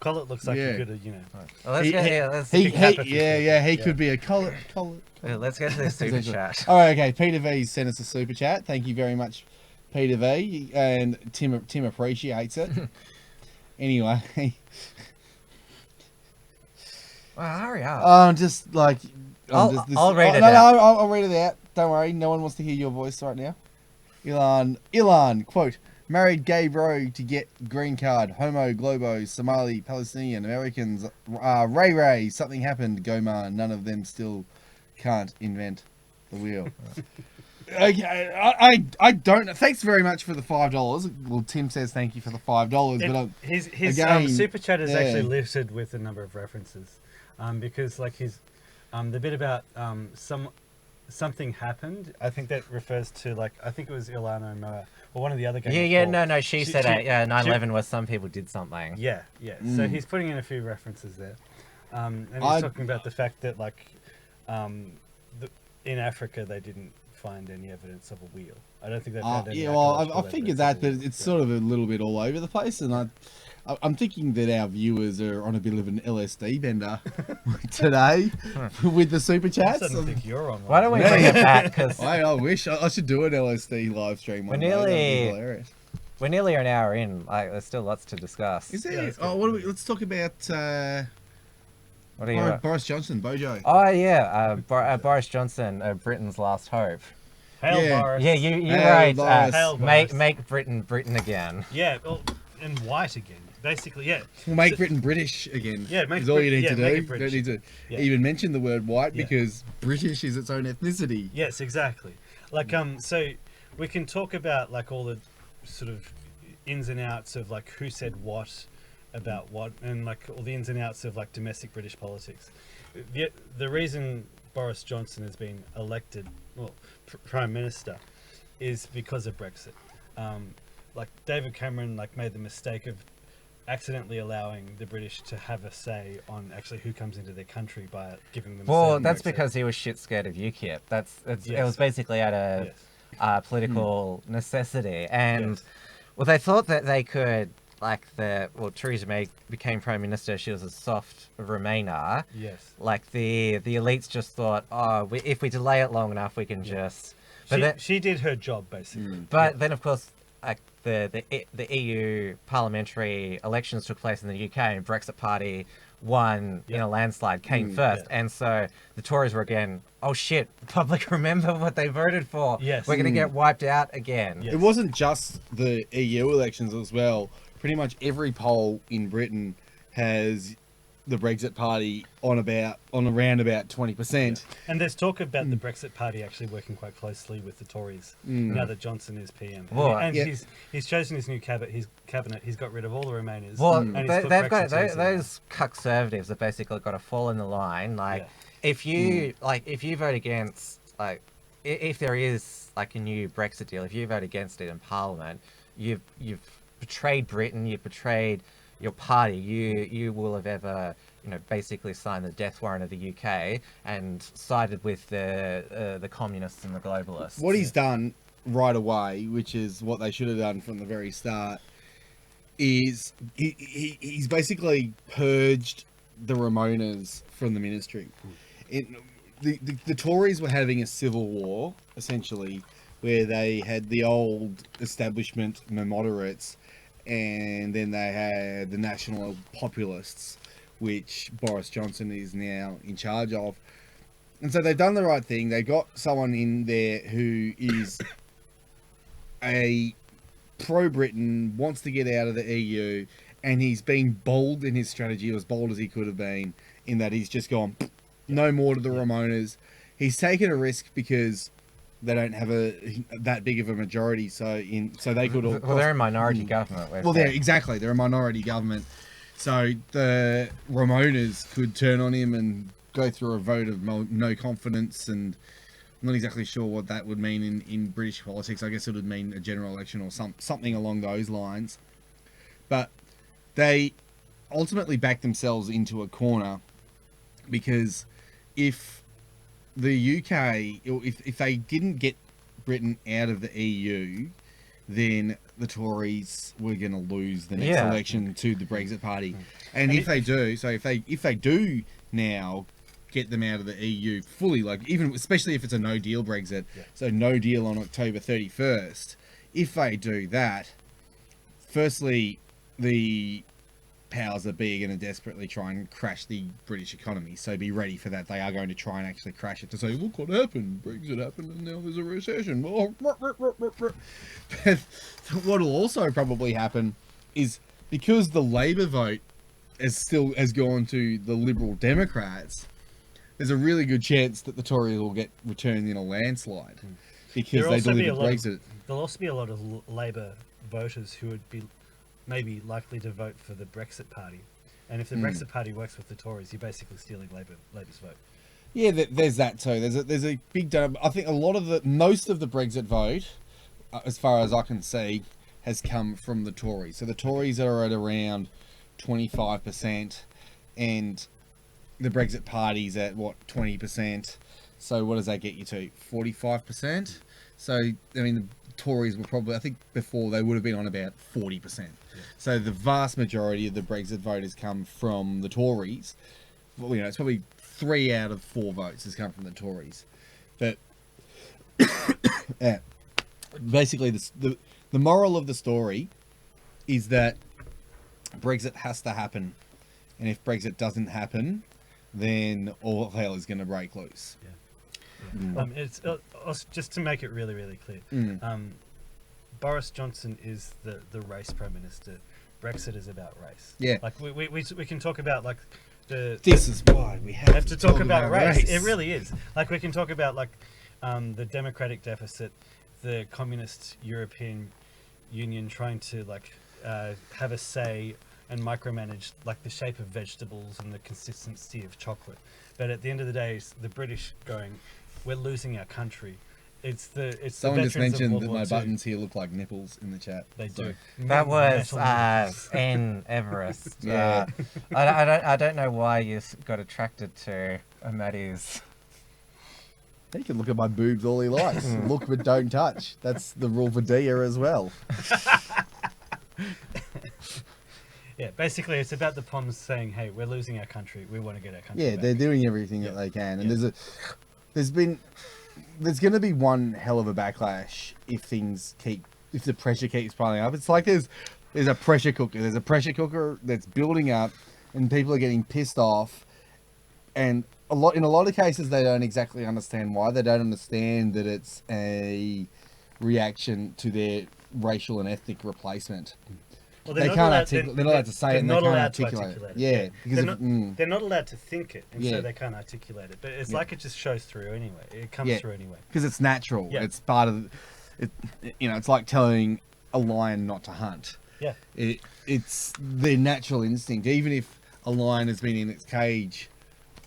Collett looks like a good, Well, he could be a Collett. Let's get to this super chat. All right, okay. Peter V sent us a super chat. Thank you very much, Peter V. And Tim appreciates it. Anyway. Well, hurry up. I'll read it out. I'll read it out. Don't worry. No one wants to hear your voice right now. Ilan, quote, married gay bro to get green card. Homo, Globo, Somali, Palestinian, Americans. Ray, something happened. Gomar, none of them still can't invent the wheel. Okay, I don't know. Thanks very much for the $5. Well, Tim says thank you for the $5, but his again, super chat is actually listed with a number of references, because like his the bit about something happened. I think that refers to I think it was Ilana Moa or one of the other guys. No. She said 9/11 was some people did something. Yeah. So he's putting in a few references there, and he's talking about the fact that in Africa they didn't find any evidence of a wheel. I don't think they found any. Yeah, well, I archaeological figured evidence that, of a but wheel. it's sort of a little bit all over the place, and I'm thinking that our viewers are on a bit of an LSD bender today with the super I chats. suddenly think you're on. Why don't we Yeah. bring it back? Because I wish I should do an LSD live stream one day. That'd be hilarious. we're nearly an hour in. Like, there's still lots to discuss. Is Yeah, there? let's Oh, go. what do we? Let's talk about What are you? Boris Johnson, Bojo. Oh yeah, Boris Johnson, Britain's last hope. Hail Yeah. Boris. Yeah, you Hail right. Boris. Hail Make Boris. Britain again. Yeah, well, and white again. Basically, yeah. We'll make So- Britain British again. Yeah, make is all you Brit- need yeah, to make do. it You don't British. need to Yeah. even mention the word white Yeah. because British is its own ethnicity. Yes, exactly. Like so we can talk about like all the sort of ins and outs of like who said what about what, and like all the ins and outs of like domestic British politics. The reason Boris Johnson has been elected, well, prime minister, is because of Brexit. Like David Cameron like made the mistake of accidentally allowing the British to have a say on actually who comes into their country by giving them. a say Well, in that's Brexit. because he was shit scared of UKIP. It Yes. was basically out of Yes. political necessity, and Yes. well, they thought that they could Theresa May became prime minister. She was a soft Remainer. Yes. Like the elites just thought, if we delay it long enough, we can just. But She did her job basically. But then, of course, like the EU parliamentary elections took place in the UK, and Brexit Party won in a landslide, came first, yeah. and so the Tories were again. Oh shit! The public remember what they voted for. Yes. We're gonna get wiped out again. Yes. It wasn't just the EU elections as well. Pretty much every poll in Britain has the Brexit Party on around about 20%. And there's talk about the Brexit Party actually working quite closely with the Tories now that Johnson is PM. Well, and yeah. he's chosen his new cabinet. He's got rid of all the Remainers. Well, and he's put they've got Brexiteers in. those conservatives have basically got to fall in the line. Like, Yeah. if you vote against, like, if there is like a new Brexit deal, if you vote against it in Parliament, you've betrayed Britain, you've betrayed your party. You will have ever, basically signed the death warrant of the UK and sided with the communists and the globalists. What he's done right away, which is what they should have done from the very start, is he's basically purged the Ramonas from the ministry. The Tories were having a civil war, essentially, where they had the old establishment moderates, and then they had the national populists, which Boris Johnson is now in charge of. And so they've done the right thing. They got someone in there who is a pro-Britain, wants to get out of the EU, and he's been bold in his strategy, as bold as he could have been, in that he's just gone, no more to the Ramonas. He's taken a risk because they don't have that big of a majority, so they could all. Well, they're a minority government. Well, they're a minority government, so the Ramonas could turn on him and go through a vote of no confidence, and I'm not exactly sure what that would mean in British politics. I guess it would mean a general election or something along those lines. But they ultimately backed themselves into a corner, because if the UK, if they didn't get Britain out of the EU, then the Tories were going to lose the next election to the Brexit Party. And if they do now get them out of the EU fully, like even especially if it's a no deal Brexit, so no deal on October 31st, if they do that, firstly, the powers that be are going to desperately try and crash the British economy. So be ready for that. They are going to try and actually crash it to say, look what happened. Brexit happened and now there's a recession. But what will also probably happen is, because the Labour vote has gone to the Liberal Democrats, there's a really good chance that the Tories will get returned in a landslide because they delivered Brexit. There'll also be a lot of Labour voters who would be maybe likely to vote for the Brexit Party. And if the Brexit Party works with the Tories, you're basically stealing Labour's vote. Yeah, there's that too. There's a big. I think most of the Brexit vote, as far as I can see, has come from the Tories. So the Tories are at around 25%, and the Brexit Party's at 20%. So what does that get you to? 45%. So I mean, the Tories were probably, I think before they would have been on about 40%. Yeah. So the vast majority of the Brexit voters come from the Tories. Well, you know, it's probably 3 out of 4 votes has come from the Tories. But basically, the moral of the story is that Brexit has to happen, and if Brexit doesn't happen, then all hell is going to break loose. Yeah. It's just to make it really, really clear. Boris Johnson is the race prime minister. Brexit is about race. Yeah. Like we can talk about like This is why we have to talk about race. It really is. Like we can talk about like the democratic deficit, the communist European Union trying to like have a say and micromanage like the shape of vegetables and the consistency of chocolate. But at the end of the day, it's the British going, we're losing our country. Someone just mentioned that my buttons here look like nipples in the chat. They do. That was N. Everest. Yeah. I don't know why you got attracted to Matty's. He can look at my boobs all he likes. Look but don't touch. That's the rule for Dia as well. Yeah, basically it's about the Poms saying, hey, we're losing our country. We want to get our country back. They're doing everything that they can. And there's going to be one hell of a backlash if the pressure keeps piling up. It's like there's a pressure cooker. There's a pressure cooker that's building up and people are getting pissed off. And in a lot of cases, they don't exactly understand why. They don't understand that it's a reaction to their racial and ethnic replacement. Well, they're not allowed to say it and they can't articulate it. Yeah, because they're not allowed to think it, and so they can't articulate it. But it's like it just shows through anyway. It comes through anyway. Because it's natural. Yeah. It's part of it. You know, it's like telling a lion not to hunt. Yeah. It's their natural instinct. Even if a lion has been in its cage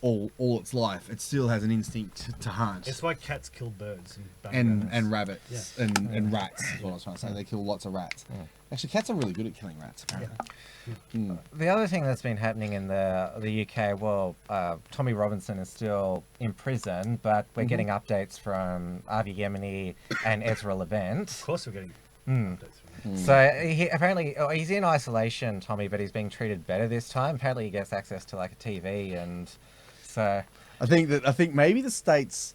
all its life, it still has an instinct to hunt. It's why cats kill birds and rabbits and rats. Is what I was trying to say. They kill lots of rats. Yeah. Actually, cats are really good at killing rats. Apparently. Yeah. The other thing that's been happening in the UK, well, Tommy Robinson is still in prison, but we're getting updates from Avi Yemeni and Ezra Levent. Of course we're getting updates from him. So he's in isolation, Tommy, but he's being treated better this time. Apparently he gets access to like a TV, and so I think maybe the states,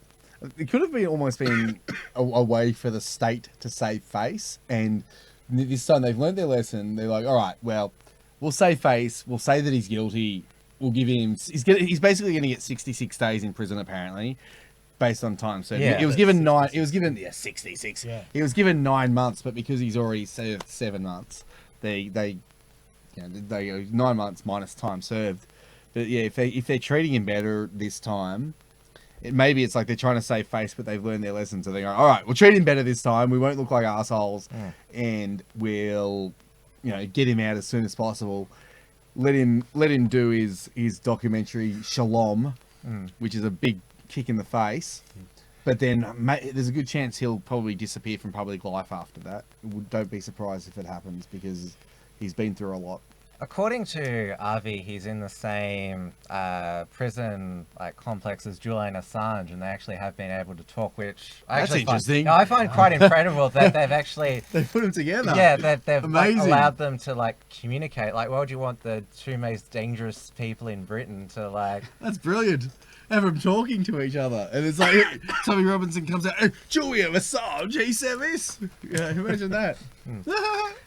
it could have been almost been a way for the state to save face, and this time they've learned their lesson. They're like, all right, well, we'll save face. We'll say that he's guilty. We'll give him. He's basically going to get 66 days in prison, apparently, based on time. So Yeah, it was given 9. It was given 66. Yeah. He was given 9 months, but because he's already served 7 months, they 9 months minus time served. But yeah, if they're treating him better this time, maybe it's like they're trying to save face, but they've learned their lesson. So they go, all right, we'll treat him better this time. We won't look like assholes, and we'll, get him out as soon as possible. Let him do his documentary Shalom, which is a big kick in the face. But then there's a good chance he'll probably disappear from public life after that. Don't be surprised if it happens, because he's been through a lot. according to Avi, he's in the same prison complex as Julian Assange, and they actually have been able to talk, which That's interesting. I find quite incredible that they've actually they put them together. Yeah, that they've allowed them to communicate. Why would you want the two most dangerous people in Britain to That's brilliant. Have them talking to each other, and it's like Tommy Robinson comes out, hey, Julian Assange, he said this. Yeah, imagine that.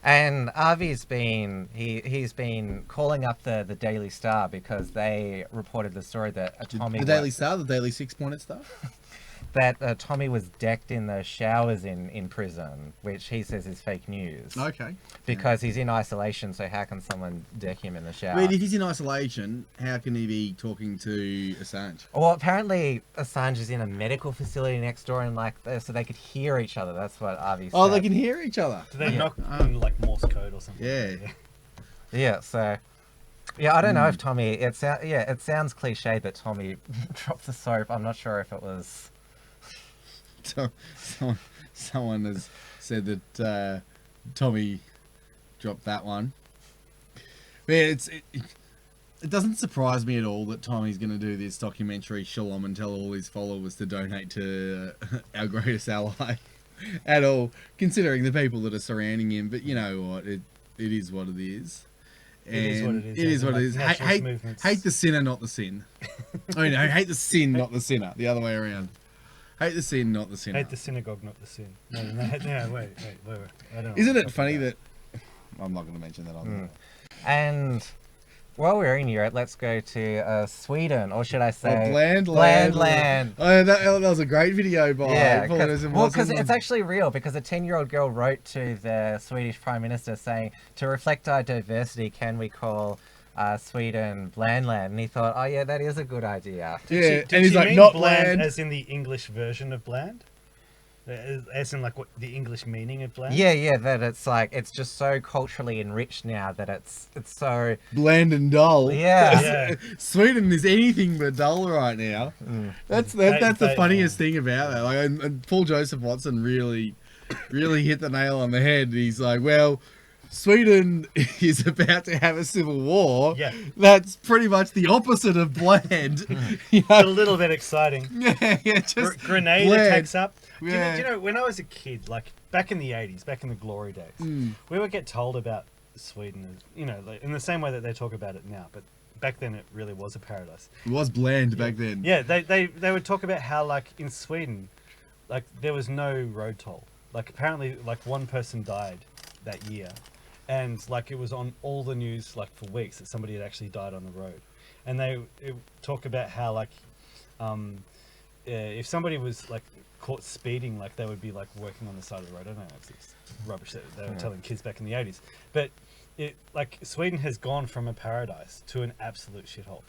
And Avi's been he's been calling up the Daily Star because they reported the story that Tommy The Daily Star, the Daily 6-pointed stuff. That Tommy was decked in the showers in prison, which he says is fake news. Okay. Because he's in isolation, so how can someone deck him in the shower? I mean, if he's in isolation, how can he be talking to Assange? Well, apparently Assange is in a medical facility next door, and so they could hear each other. That's what Avi said. Oh, they can hear each other. Do they knock on Morse code or something? Yeah. Yeah. So. Yeah, I don't know if Tommy. It sounds cliche that Tommy dropped the soap. I'm not sure if it was. So, someone has said that Tommy dropped that one. But it doesn't surprise me at all that Tommy's going to do this documentary Shalom and tell all his followers to donate to our greatest ally at all, considering the people that are surrounding him. But you know what? It is what it is. And It is what it is. It is what it is. Nationalist movements. Hate the sinner, not the sin. I mean, hate the sin, not the sinner. The other way around. Hate the sin, not the sinner. Hate the synagogue, not the sin. No, wait. I don't know. Isn't it funny that... I'm not going to mention that on there. And while we're in Europe, let's go to Sweden, or should I say, Bland Land. Oh, that was a great video by Paul Anderson. well, because it's actually real. Because a 10-year-old girl wrote to the Swedish Prime Minister saying, "To reflect our diversity, can we call Sweden Blandland?" And he thought, "Oh yeah, that is a good idea." Did and he's she like, mean not bland, bland. as in the English version of bland? As in like what the English meaning of bland? Yeah, that it's like it's just so culturally enriched now that it's so Bland and dull. yeah. Yeah. Sweden is anything but dull right now. That's the funniest thing about that. Like, and Paul Joseph Watson really hit the nail on the head. He's like, well, Sweden is about to have a civil war. Yeah. That's pretty much the opposite of bland. You A know? little bit exciting. Yeah, just Grenade bland. attacks up. Yeah. Do you know, when I was a kid, like back in the 80s, back in the glory days, we would get told about Sweden, as, you know, like, in the same way that they talk about it now. But back then, it really was a paradise. It was bland back then. Yeah, they would talk about how, like, in Sweden, like, there was no road toll. Like, apparently, like, one person died that year. And, like, it was on all the news, like, for weeks that somebody had actually died on the road. And they talk about how, like, if somebody was, like, caught speeding, like, they would be, like, working on the side of the road. I don't know, it's rubbish that they were telling kids back in the 80s. But, Sweden has gone from a paradise to an absolute shithole.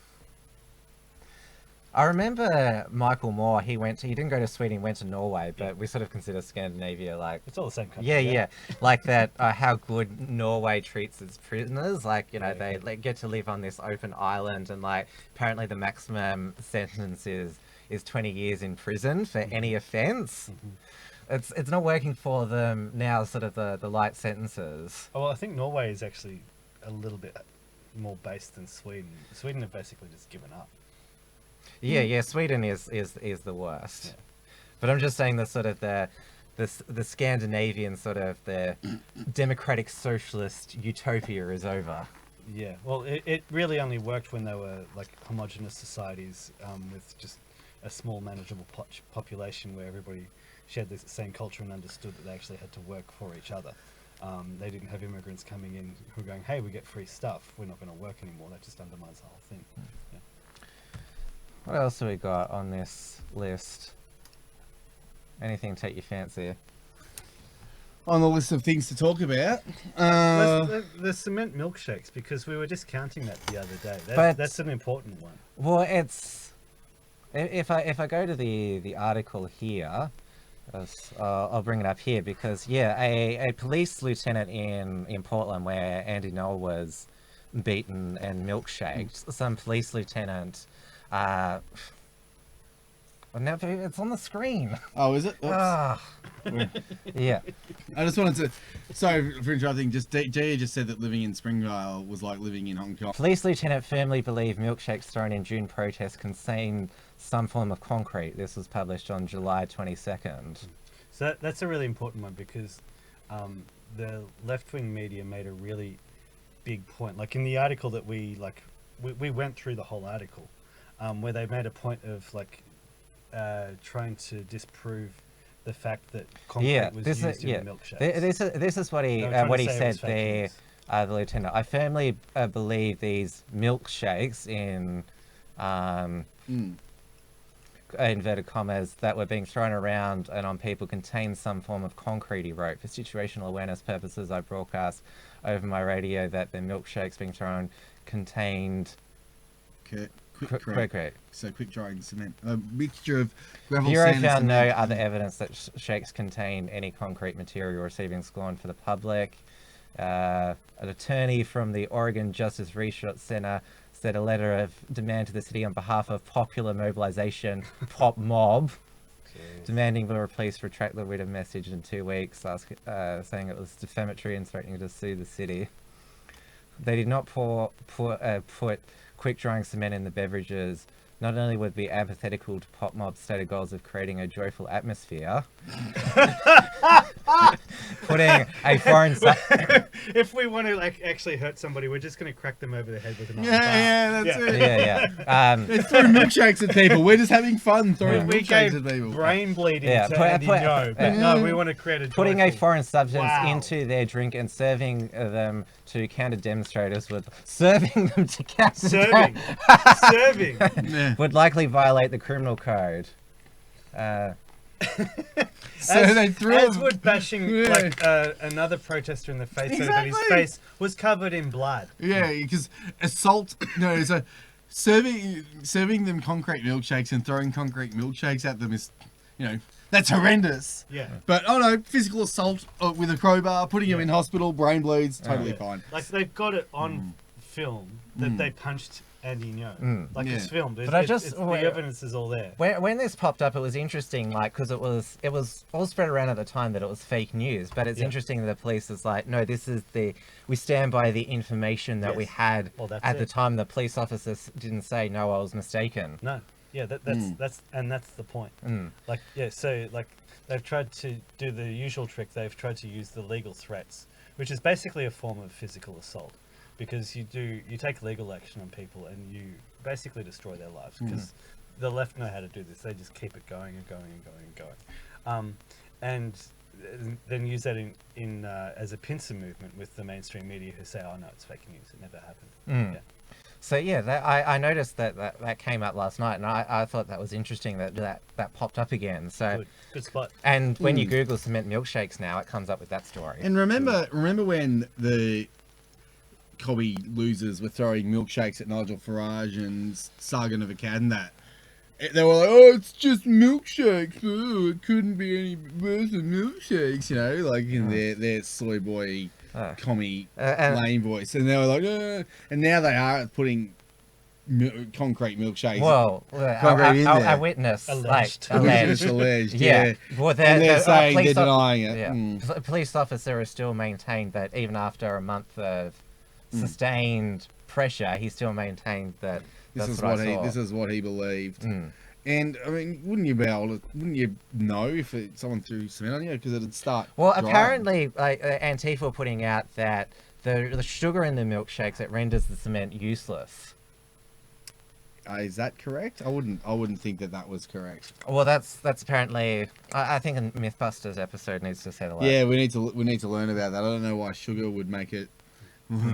I remember Michael Moore. He didn't go to Sweden. He went to Norway, but we sort of consider Scandinavia like It's all the same country. yeah, like that. How good Norway treats its prisoners. Like they get to live on this open island, and like apparently the maximum sentence is 20 years in prison for any offence. It's not working for them now. Sort of the light sentences. Oh, well, I think Norway is actually a little bit more based than Sweden. Sweden have basically just given up. Yeah. Sweden is the worst. Yeah. But I'm just saying the sort of the Scandinavian sort of the democratic socialist utopia is over. Yeah. Well, it really only worked when they were like homogenous societies with just a small manageable population where everybody shared the same culture and understood that they actually had to work for each other. They didn't have immigrants coming in who were going, hey, we get free stuff, we're not going to work anymore. That just undermines the whole thing. Yeah. What else have we got on this list? Anything take your fancy? On the list of things to talk about. The cement milkshakes, because we were just counting that the other day. That's an important one. Well, it's if I go to the article here, I'll bring it up here because a police lieutenant in Portland where Andy Knoll was beaten and milkshaked. Some police lieutenant. Now it's on the screen. Oh, is it? Yeah. I just wanted to. Sorry for interrupting. Gia just said that living in Springvale was like living in Hong Kong. Police lieutenant firmly believe milkshakes thrown in June protests contain some form of concrete. This was published on July 22nd. So that's a really important one because the left-wing media made a really big point. Like in the article that we went through the whole article, where they made a point of like trying to disprove the fact that concrete was used in the milkshakes. This is what he said there, the lieutenant. I firmly believe these milkshakes in inverted commas that were being thrown around and on people contain some form of concrete, he wrote. For situational awareness purposes, I broadcast over my radio that the milkshakes being thrown contained quick. So quick drying cement. A mixture of gravel, Bureau sand, and found no cement. other evidence that shakes contain any concrete material receiving scorn for the public. An attorney from the Oregon Justice Research Center said a letter of demand to the city on behalf of Popular Mobilization, Pop Mob, demanding the police retract the written message in 2 weeks, saying it was defamatory and threatening to sue the city. they did not put quick drying cement in the beverages. Not only would be antithetical to pop mob's stated goals of creating a joyful atmosphere, putting a foreign... If we want to like actually hurt somebody, we're just going to crack them over the head with an iron bar. Yeah, that's it. Yeah. They throw milkshakes at people. We're just having fun throwing We milkshakes gave at people. brain bleeding Yeah, to Andy No, but no, we want to create a Putting a joyful- foreign substance Wow. into their drink and serving them to counter demonstrators with serving them to counter Serving. Serving. Yeah. would likely violate the criminal code. So they threw As him- would bashing Yeah. like another protester in the face so that his Exactly. face was covered in blood. Yeah, because assault. No, so serving them concrete milkshakes and throwing concrete milkshakes at them is, that's horrendous. Yeah. But physical assault with a crowbar, putting him in hospital, brain bleeds, totally Yeah. fine. Like they've got it on film that they punched Andy No. Like Yeah. it's filmed. But I just- the evidence is all there. When this popped up, it was interesting, like, because it was all spread around at the time that it was fake news. But it's Yeah. interesting that the police is like, no, we stand by the information that we Yes. had Well, that's at the it. time. The police officers didn't say, no, I was mistaken. No. Yeah, that's the point. Like so like they've tried to do the usual trick. They've tried to use the legal threats, which is basically a form of physical assault, because you take legal action on people and you basically destroy their lives, because the left know how to do this. They just keep it going and going and going and going, and then use that in as a pincer movement with the mainstream media, who say, oh no, it's fake news, it never happened. Yeah. So yeah, I noticed that came up last night, and I thought that was interesting that popped up again. So Good spot. and when you Google cement milkshakes now, it comes up with that story. And remember when the Cobby losers were throwing milkshakes at Nigel Farage and Saga Navakad and that? They were like, oh, it's just milkshakes. Oh, it couldn't be any worse than milkshakes, like in their soy boy commie lame voice. And they were like, and now they are putting concrete milkshakes. Well, Concrete in a there. witness, Alleged. Alleged, yeah. Well, And they're saying they're police denying it. Yeah. A police officer has still maintained that even after a month of sustained pressure, he still maintained that This that's is what what I saw. this is what he believed. And I mean, wouldn't you know if someone threw cement on you, because it'd start? Well, drying. apparently, Antifa were putting out that the sugar in the milkshakes, it renders the cement useless. Is that correct? I wouldn't think that was correct. Well, that's apparently. I think a MythBusters episode needs to settle. Yeah, we need to learn about that. I don't know why sugar would make it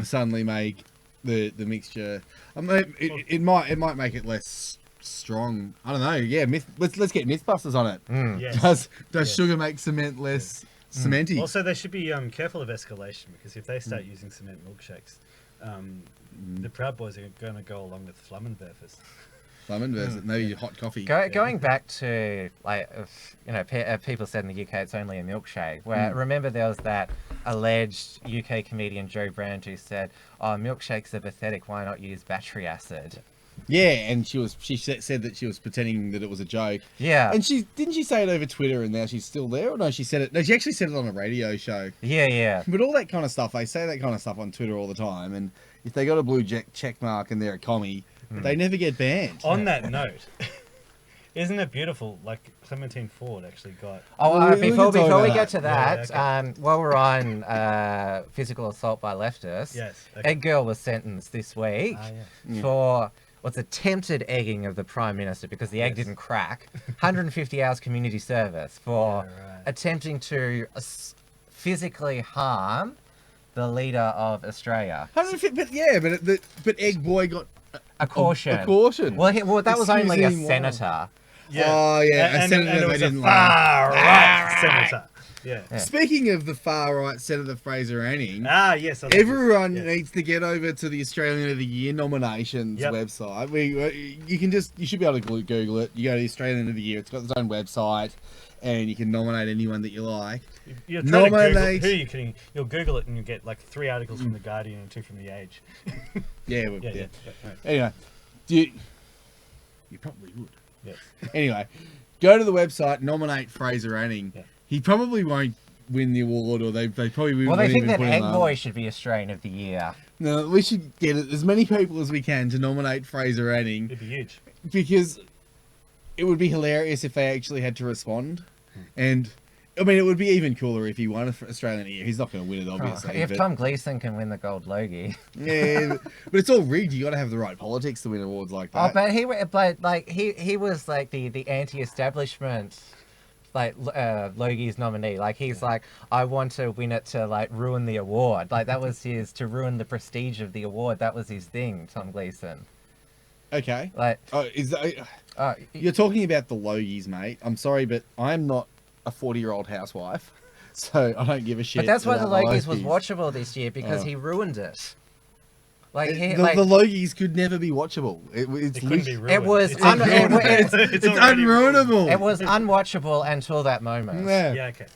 suddenly make the mixture. I mean, it might make it less strong. I don't know. Yeah, let's get MythBusters on it. Yes. Does sugar make cement less cementy? Also, they should be careful of escalation, because if they start using cement milkshakes, the Proud Boys are going to go along with Flammenwerfers. Lemon versus maybe hot coffee. Going back to people said in the UK it's only a milkshake. Where remember there was that alleged UK comedian Joe Brand who said, "Oh, milkshakes are pathetic. Why not use battery acid?" Yeah, and she said that she was pretending that it was a joke. Yeah, And didn't she say it over Twitter, and now she's still there? Or no, she said it. No, she actually said it on a radio show. yeah. But all that kind of stuff, they say that kind of stuff on Twitter all the time. And if they got a blue check mark and they're a commie, they never get banned. On that note, isn't it beautiful? Like Clementine Ford actually got. Oh, We can talk before we about get to that. that, Yeah, while we're on physical assault by leftists, Yes. Okay. Egg Girl was sentenced this week for what's attempted egging of the Prime Minister, because the egg didn't crack. 150 hours community service for attempting to physically harm the leader of Australia. 150, but Egg Boy got A caution. A caution. Well, that was only a Excuse me, why? senator. Oh, yeah, a and senator it they was didn't a like. far right senator. Yeah. Speaking of the far right Senator Fraser Anning, Ah, yes. I like everyone this. needs to get over to the Australian of the Year nominations website. You should be able to Google it. You go to the Australian of the Year. It's got its own website, and you can nominate anyone that you like. You're trying to Google, Nominate- who are you kidding? You'll Google it and you get like 3 articles from the Guardian and 2 from the Age. Yeah, Yeah. Anyway, you probably would. Yes. Anyway, go to the website, nominate Fraser Anning. Yeah. He probably won't win the award, or they probably Well, wouldn't they think even that put him Egg up. Boy should be Australian of the Year. No, we should get as many people as we can to nominate Fraser Anning, It'd be huge. because it would be hilarious if they actually had to respond. And I mean, it would be even cooler if he won for Australian of the Year. He's not going to win it, obviously. If but, Tom Gleeson can win the gold Logie. yeah, but it's all rigged. You got to have the right politics to win awards like Oh, that. but he was like the anti-establishment, like Logie's nominee. Like he's like, I want to win it to like ruin the award. Like that was his, to ruin the prestige of the award. That was his thing, Tom Gleeson. Okay. Like, Oh, you're talking about the Logies, mate. I'm sorry, but I'm not a 40-year-old housewife, so I don't give a shit. but that's why the about Logies was Logies. watchable this year, because he ruined it. Like The Logies could never be watchable. It's It couldn't be ruined. it was It's un- unruinable. it- it's already unruinable. it was unwatchable until that moment. Yeah. Yeah, okay.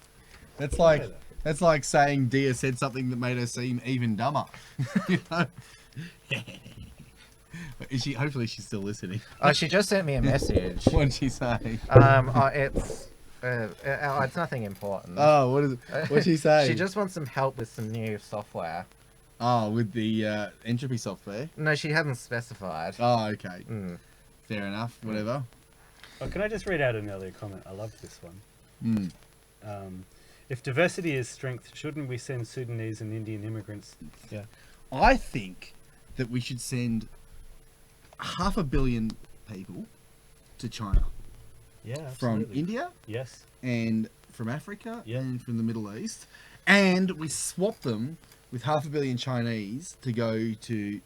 That's like saying Dia said something that made her seem even dumber. You know? Is she? Hopefully, she's still listening. Oh, she just sent me a message. What'd she say? It's nothing important. Oh, what is it? What'd she say? She just wants some help with some new software. Oh, with the Entropy software. No, she hadn't specified. Oh, okay. Mm. Fair enough. Whatever. Oh, can I just read out an earlier comment? I love this one. Mm. If diversity is strength, shouldn't we send Sudanese and Indian immigrants? Yeah. I think that we should send 500 million people to China Yeah, from absolutely. India Yes. and from Africa Yeah. and from the Middle East, and we swap them with 500 million Chinese to go to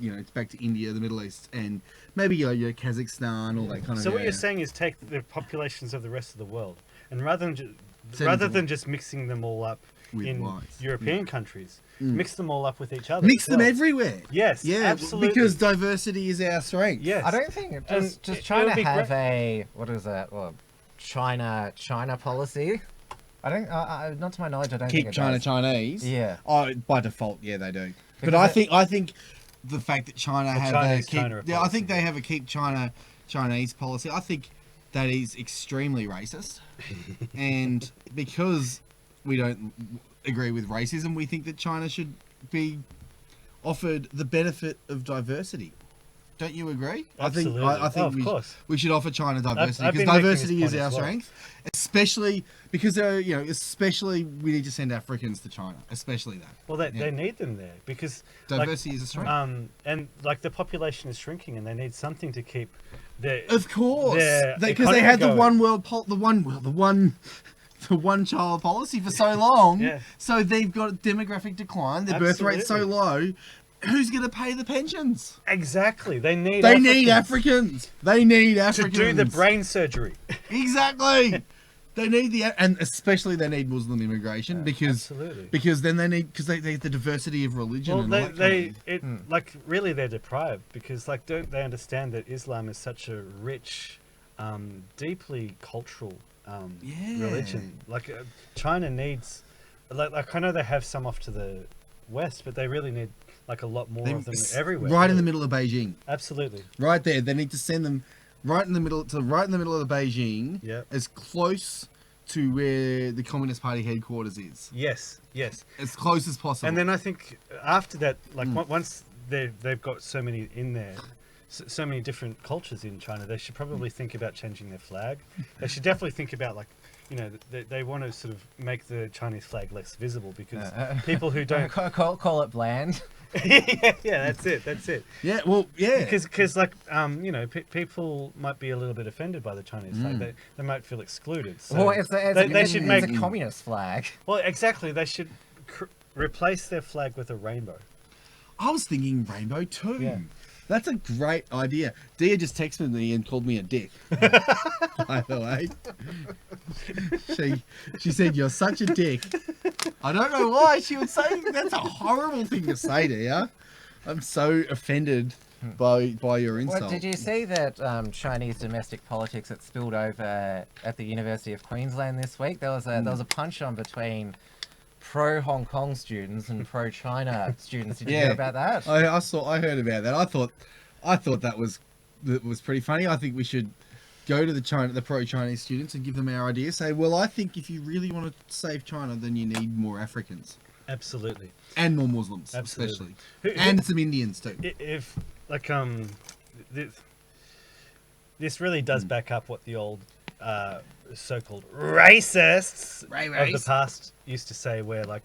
it's back to India, the Middle East, and maybe Kazakhstan, all that kind of. So what area. you're saying is take the populations of the rest of the world, and rather Send them to than just mixing them all up With in whites. European countries, mix them all up with each other. Mix as them well. everywhere. Yes, Yeah, absolutely. because diversity is our strength. Yes. I don't think And just it trying would to be have great- a what is that? Well, China policy. I don't. Not to my knowledge, I don't Keep think it China does. Chinese. Yeah. Oh, by default, yeah, they do. But Because I think the fact that China have Chinese a keep, China yeah, I think policy. they have a keep Chinese policy. I think that is extremely racist, and because we don't agree with racism, we think that China should be offered the benefit of diversity. Don't you agree? Absolutely. I think of course. we should offer China diversity I've because been making this diversity is point our as well. strength, especially because especially we need to send Africans to China, especially that. Well, they need them there because Diversity is a strength. and like the population is shrinking, and they need something to keep their. Of course, their because they economy had the going. the one child policy for so long. Yeah. So they've got demographic decline. Their birth rate's so low. Who's going to pay the pensions? Exactly, they need. They need Africans. They need to Africans do the brain surgery. Exactly. They need and especially they need Muslim immigration because Absolutely. then they need they the diversity of religion. Well, and all that kind of thing. like really they're deprived because like don't they understand that Islam is such a rich, deeply cultural religion. Like China needs, like I know they have some off to the west, but they really need like a lot more of them everywhere. Right in the middle of Beijing. Absolutely. Right there. They need to send them right in the middle of Beijing. Yeah. As close to where the Communist Party headquarters is. Yes. Yes. As close as possible. And then I think after that, like once they've got so many in there, so many different cultures in China, they should probably think about changing their flag. They should definitely think about like, they want to sort of make the Chinese flag less visible because people who don't call it bland. yeah, that's it. Yeah, well, yeah. Because like people might be a little bit offended by the Chinese flag. They might feel excluded. So Well, it's make a communist flag. well exactly. They should replace their flag with a rainbow. I was thinking rainbow too. Yeah. That's a great idea. Dia just texted me and called me a dick. By the way, she said you're such a dick. I don't know why she would say that's a horrible thing to say to you. I'm so offended by your insult. Well, did you see that Chinese domestic politics that spilled over at the University of Queensland this week? There was a punch on between pro Hong Kong students and pro China students. Did you hear about that? I heard about that. I thought that was pretty funny. I think we should go to the pro-Chinese students and give them our idea. Say, well, I think if you really want to save China, then you need more Africans Absolutely. and more Muslims, Absolutely. especially, and some Indians too. If like this really does back up what the old so-called racists of the past used to say, where like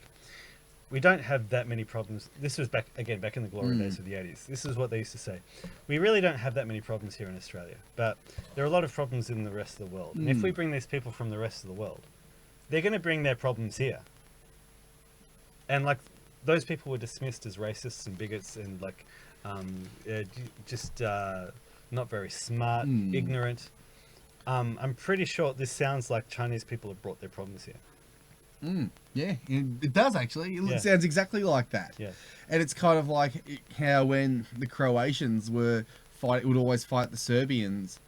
we don't have that many problems. This was back in the glory days of the 80s. This is what they used to say. We really don't have that many problems here in Australia, but there are a lot of problems in the rest of the world. And if we bring these people from the rest of the world, they're going to bring their problems here. And like those people were dismissed as racists and bigots and like just not very smart, ignorant. I'm pretty sure this sounds like Chinese people have brought their problems here. Yeah, it does actually. It Yeah. sounds exactly like that. Yeah. And it's kind of like how when the Croatians would always fight the Serbians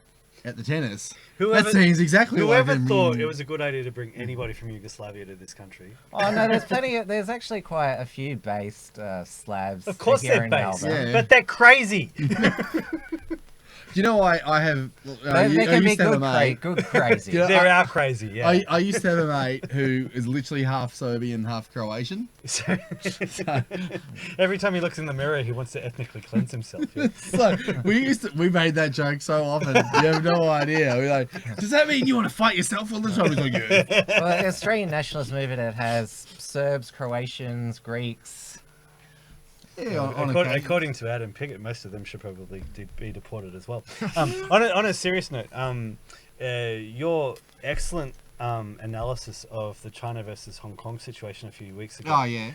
at the tennis. That seems exactly like Whoever them. thought it was a good idea to bring anybody from Yugoslavia to this country? Oh no, there's actually quite a few based Slavs. Of course here they're in based, Melbourne. Yeah. but they're crazy. Do you know I have? They can be used to have a mate. good crazy. Yeah. They are crazy, yeah. I used to have a mate who is literally half Serbian, half Croatian. So, every time he looks in the mirror, he wants to ethnically cleanse himself. Yeah. So we made that joke so often. You have no idea. We're like, does that mean you want to fight yourself all the time? He's like, yeah. Well, the Australian nationalist movement, it has Serbs, Croatians, Greeks. Yeah, on occasion. According to Adam Piggott, most of them should probably be deported as well. On a serious note, your excellent analysis of the China versus Hong Kong situation a few weeks ago. Oh yeah.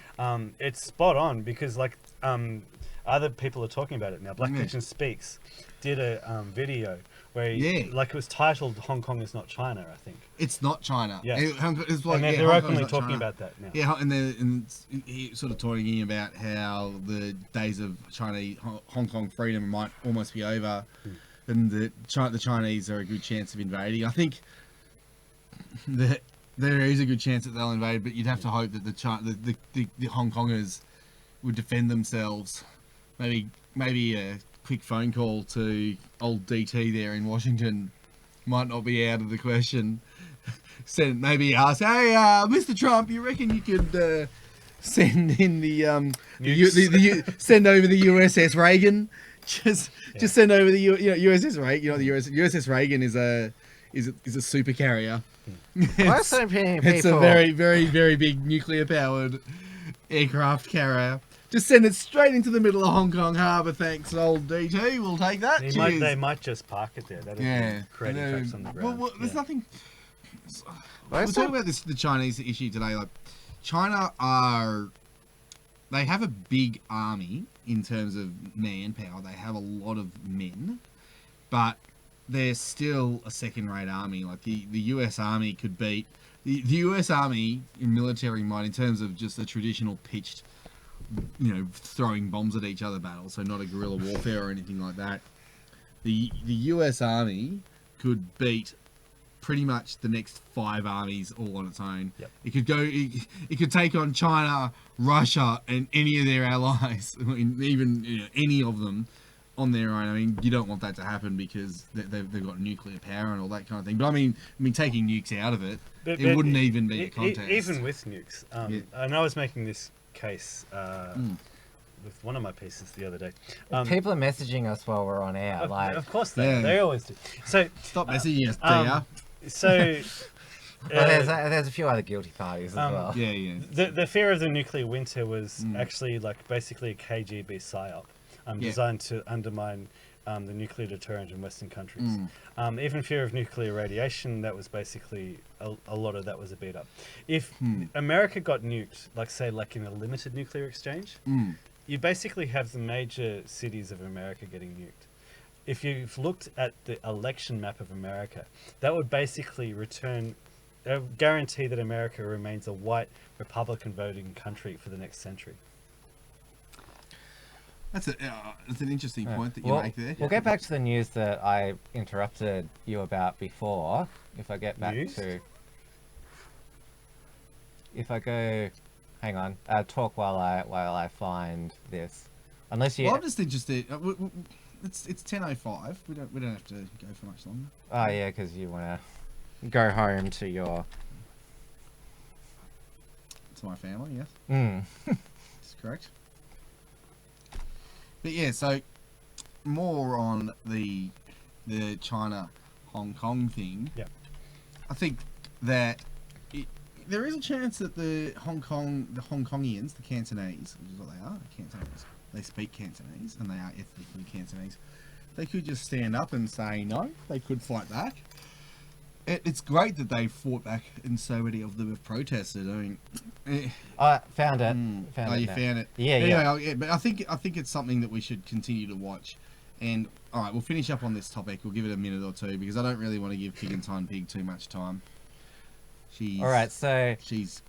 It's spot on because like other people are talking about it now. Black Yeah. Kitchen Speaks did a video where Yeah. like it was titled "Hong Kong is not China," I think. It's not China. Yeah. It's like, And they're Hong Kong's openly not talking China. about that now. Yeah, and he sort of talking about how the days of Hong Kong freedom might almost be over, and the Chinese are a good chance of invading. I think that there is a good chance that they'll invade, but you'd have to hope that the Hong Kongers would defend themselves. Maybe a quick phone call to old DT there in Washington might not be out of the question. Maybe ask, hey, Mr. Trump, you reckon you could send in send over the USS Reagan? Just send over the USS Reagan. You know the USS Reagan is a super carrier. I also think It's a people- very, very, very big nuclear powered aircraft carrier. Just send it straight into the middle of Hong Kong Harbour. Thanks, old DT. We'll take that. They might just park it there. That'll Yeah. create tracks on the ground. Well, there's Yeah. nothing. We're talking about the Chinese issue today. Like, China they have a big army in terms of manpower. They have a lot of men, but they're still a second-rate army. Like the U.S. Army could beat the U.S. Army in military might, in terms of just the traditional pitched, throwing bombs at each other battle. So not a guerrilla warfare or anything like that. The U.S. Army could beat pretty much the next 5 armies all on its own. Yep. It could take on China, Russia, and any of their allies, even any of them on their own. I mean, you don't want that to happen because they've got nuclear power and all that kind of thing. But I mean, taking nukes out of it, But it wouldn't even be a contest. Even with nukes, and I was making this case with one of my pieces the other day. People are messaging us while we're on air. Of course they always do. So Stop messaging us, dear. So there's a few other guilty parties as well. Yeah. the fear of the nuclear winter was actually like basically a KGB psyop designed to undermine the nuclear deterrent in Western countries. Even fear of nuclear radiation, that was basically a lot of that was a beat up. If America got nuked, like in a limited nuclear exchange, you basically have the major cities of America getting nuked. If you've looked at the election map of America, that would basically guarantee that America remains a white Republican voting country for the next century. That's an interesting point that you make there. We'll get back to the news that I interrupted you about before. If I get back News? if I go, hang on, talk while I find this. Unless you. Well, I'm just interested. it's 10:05. We don't have to go for much longer. Oh yeah, because you want to go home to your. To my family, yes. That's correct. But yeah, so more on the China Hong Kong thing. Yeah. I think that there is a chance that the Hong Kongians, the Cantonese, which is what they are, Cantonese. They speak Cantonese and they are ethnically Cantonese. They could just stand up and say no. They could fight back. It's great that they fought back and so many of them have protested. I mean, I found it. you found it. Yeah, anyway, yeah. But I think it's something that we should continue to watch. And all right, we'll finish up on this topic. We'll give it a minute or two because I don't really want to give Pig Pig too much time. All right, so she's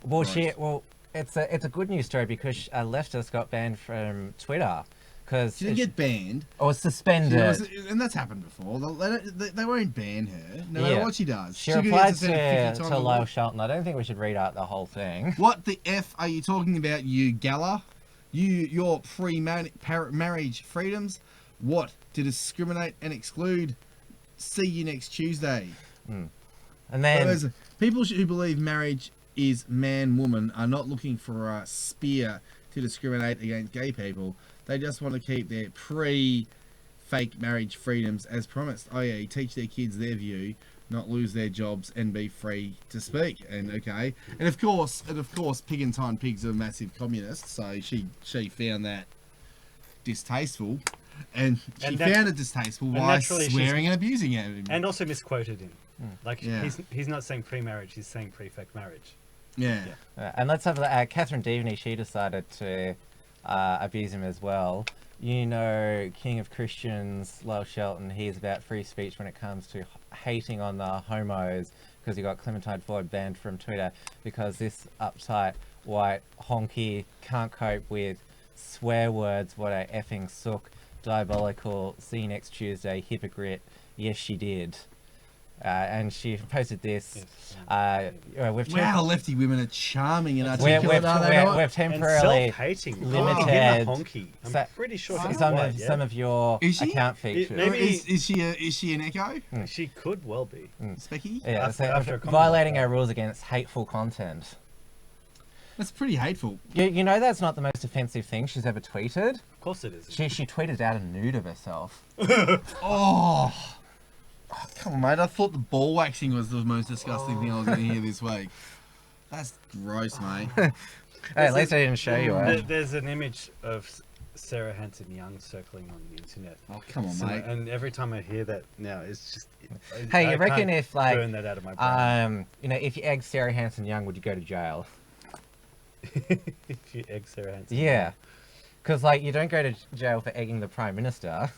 well, it's a good news story because a leftist got banned from Twitter because she didn't get banned or suspended, and that's happened before. They won't ban her no matter what she does. She replied to Lyle Shelton. I don't think we should read out the whole thing. What the F are you talking about, you Gala? Your pre-marriage freedoms? What? To discriminate and exclude? See you next Tuesday. And then people who believe marriage is man-woman are not looking for a spear to discriminate against gay people. They just want to keep their pre-fake marriage freedoms as promised. Oh yeah, teach their kids their view, not lose their jobs and be free to speak. And of course, Pig Pig's a massive communist, so she found that distasteful, and she found it distasteful by swearing and abusing him, and also misquoted him. Like he's not saying pre-marriage, he's saying pre-fake marriage. Yeah. And let's have Catherine Devaney. She decided to abuse him as well. You know, King of Christians, Lyle Shelton, he's about free speech when it comes to hating on the homos because he got Clementine Ford banned from Twitter because this uptight white honky can't cope with swear words. What a effing sook, diabolical, see you next Tuesday, hypocrite. Yes, she did. And she posted this. Wow, lefty women are charming and articulate. We've temporarily self-hating, limited. Honky. I'm pretty sure some of your account features. Is she an echo? She could well be. Specky? Yeah, after violating our rules against hateful content. That's pretty hateful. You know that's not the most offensive thing she's ever tweeted? Of course it is. She tweeted out a nude of herself. Oh, come on, mate. I thought the ball waxing was the most disgusting thing I was going to hear this week. That's gross, mate. Hey, at least I didn't show you it. There's an image of Sarah Hanson Young circling on the internet. Oh, come on, mate. And every time I hear that now, it's just... Hey, you reckon if, like... burn that out of my brain. if you egged Sarah Hanson Young, would you go to jail? If you egg Sarah Hanson Young. Yeah. Because, like, you don't go to jail for egging the Prime Minister.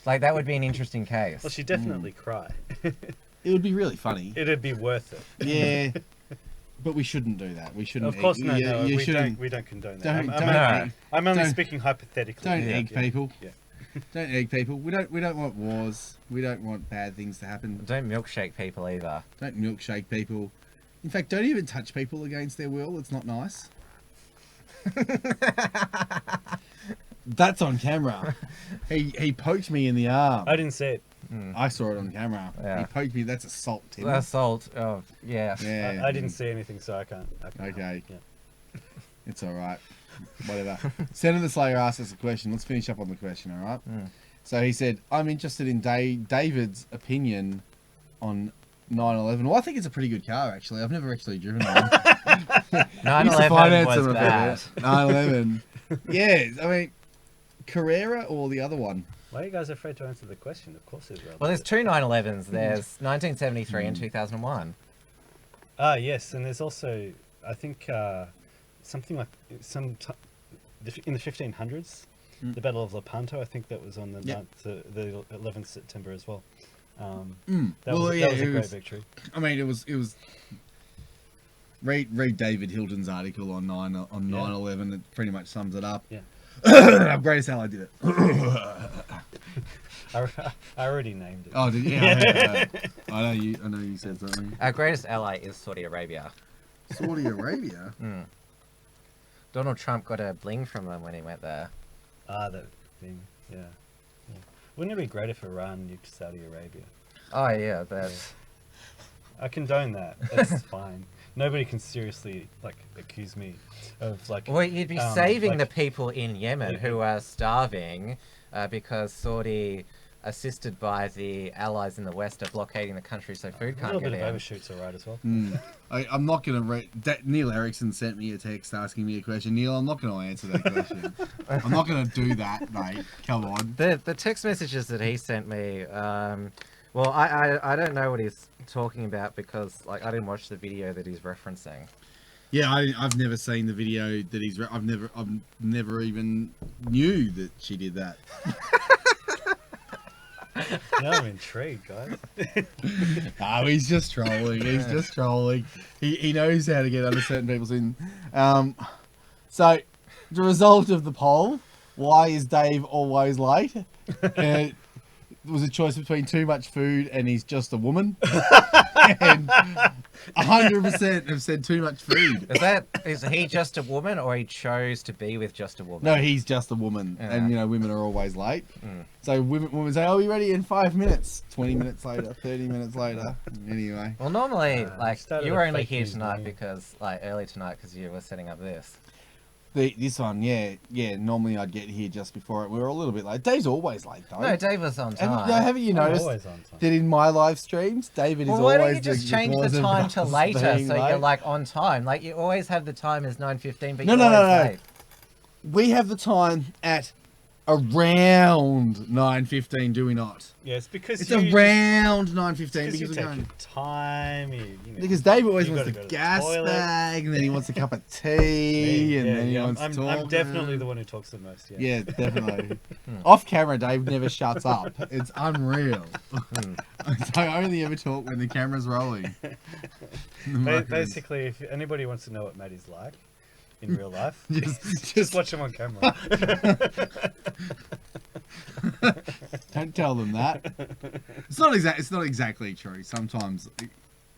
Like, that would be an interesting case. Well, she'd definitely cry. It would be really funny. It'd be worth it. Yeah. But we shouldn't do that. We shouldn't. Of course, egg. no. We don't condone that. I'm only speaking hypothetically. Don't egg people. Yeah. Don't egg people. We don't want wars. We don't want bad things to happen. Don't milkshake people either. Don't milkshake people. In fact, don't even touch people against their will. It's not nice. That's on camera. He poked me in the arm. I didn't see it. I saw it on camera. Yeah. He poked me. That's assault, Tim. Assault. Oh, yeah. Yeah. I didn't see anything, so I can't. Okay. Yeah. It's all right. Whatever. Senator Slayer asked us a question. Let's finish up on the question, all right? So he said, I'm interested in David's opinion on 911. Well, I think it's a pretty good car, actually. I've never actually driven one. 911 was bad. 911. Yeah, I mean, Carrera or the other one? Why are you guys afraid to answer the question? Of course it's Well, there's two 911s. There's 1973 and 2001. Ah, yes, and there's also, I think, something like in the 1500s, the Battle of Lepanto. I think that was on the 11th September as well. That was a great victory. I mean, it was. Read David Hilton's article on 9/11. It pretty much sums it up. Yeah. Our greatest ally did it. I already named it. Oh, did you? Yeah, I know you said something. Our greatest ally is Saudi Arabia. Saudi Arabia. Donald Trump got a bling from them when he went there. thing. Yeah. Yeah. Wouldn't it be great if Iran nuked Saudi Arabia? Oh yeah, that's I condone that. That's fine. Nobody can seriously like accuse me of like. well, you'd be saving the like, people in Yemen who are starving because Saudi, assisted by the allies in the West, are blockading the country so food a can't little get bit of in. overshoot's alright as well. I'm not going to read. Neil Erickson sent me a text asking me a question. Neil, I'm not going to answer that question. I'm not going to do that, mate. Come on. The text messages that he sent me, well, I don't know what he's talking about because like I didn't watch the video that he's referencing. Yeah, I've never seen the video that he's. I've never even knew that she did that. Now I'm intrigued, guys. Oh, he's just trolling. He's just trolling. He knows how to get under certain people's skin. So, the result of the poll: why is Dave always late? It was a choice between too much food and he's just a woman. And 100% have said too much food. Is he just a woman or he chose to be with just a woman? No, he's just a woman, Yeah. and you know women are always late. So women say, "Oh, we ready in 5 minutes." 20 minutes later, 30 minutes later. Anyway, Well, normally, like started you a were only fake here news tonight thing. because like early tonight because you were setting up this. this one, yeah. Normally I'd get here just before it. We were a little bit late. Dave's always late though. No, Dave was on time. Haven't you I'm noticed always on time. that in my live streams, David is Well, why always don't you just the change cause the of time to us later being so you're late? like on time? Like you always have the time as 9:15, but No, you're no, always no. late. We have the time at around 9:15, do we not? Yeah, it's because It's you around 9:15 because you because we're take going. your time. You know, Because Dave always you wants the gotta go to gas toilet. bag, and then he wants a cup of tea, and then he wants I'm, to talk. I'm definitely the one who talks the most. Yeah. Yeah, definitely. Off camera, Dave never shuts up. It's unreal. I only ever talk when the camera's rolling. Basically, if anybody wants to know what Matty's like in real life, Just- just watch him on camera. Don't tell them that. It's not exactly true. Sometimes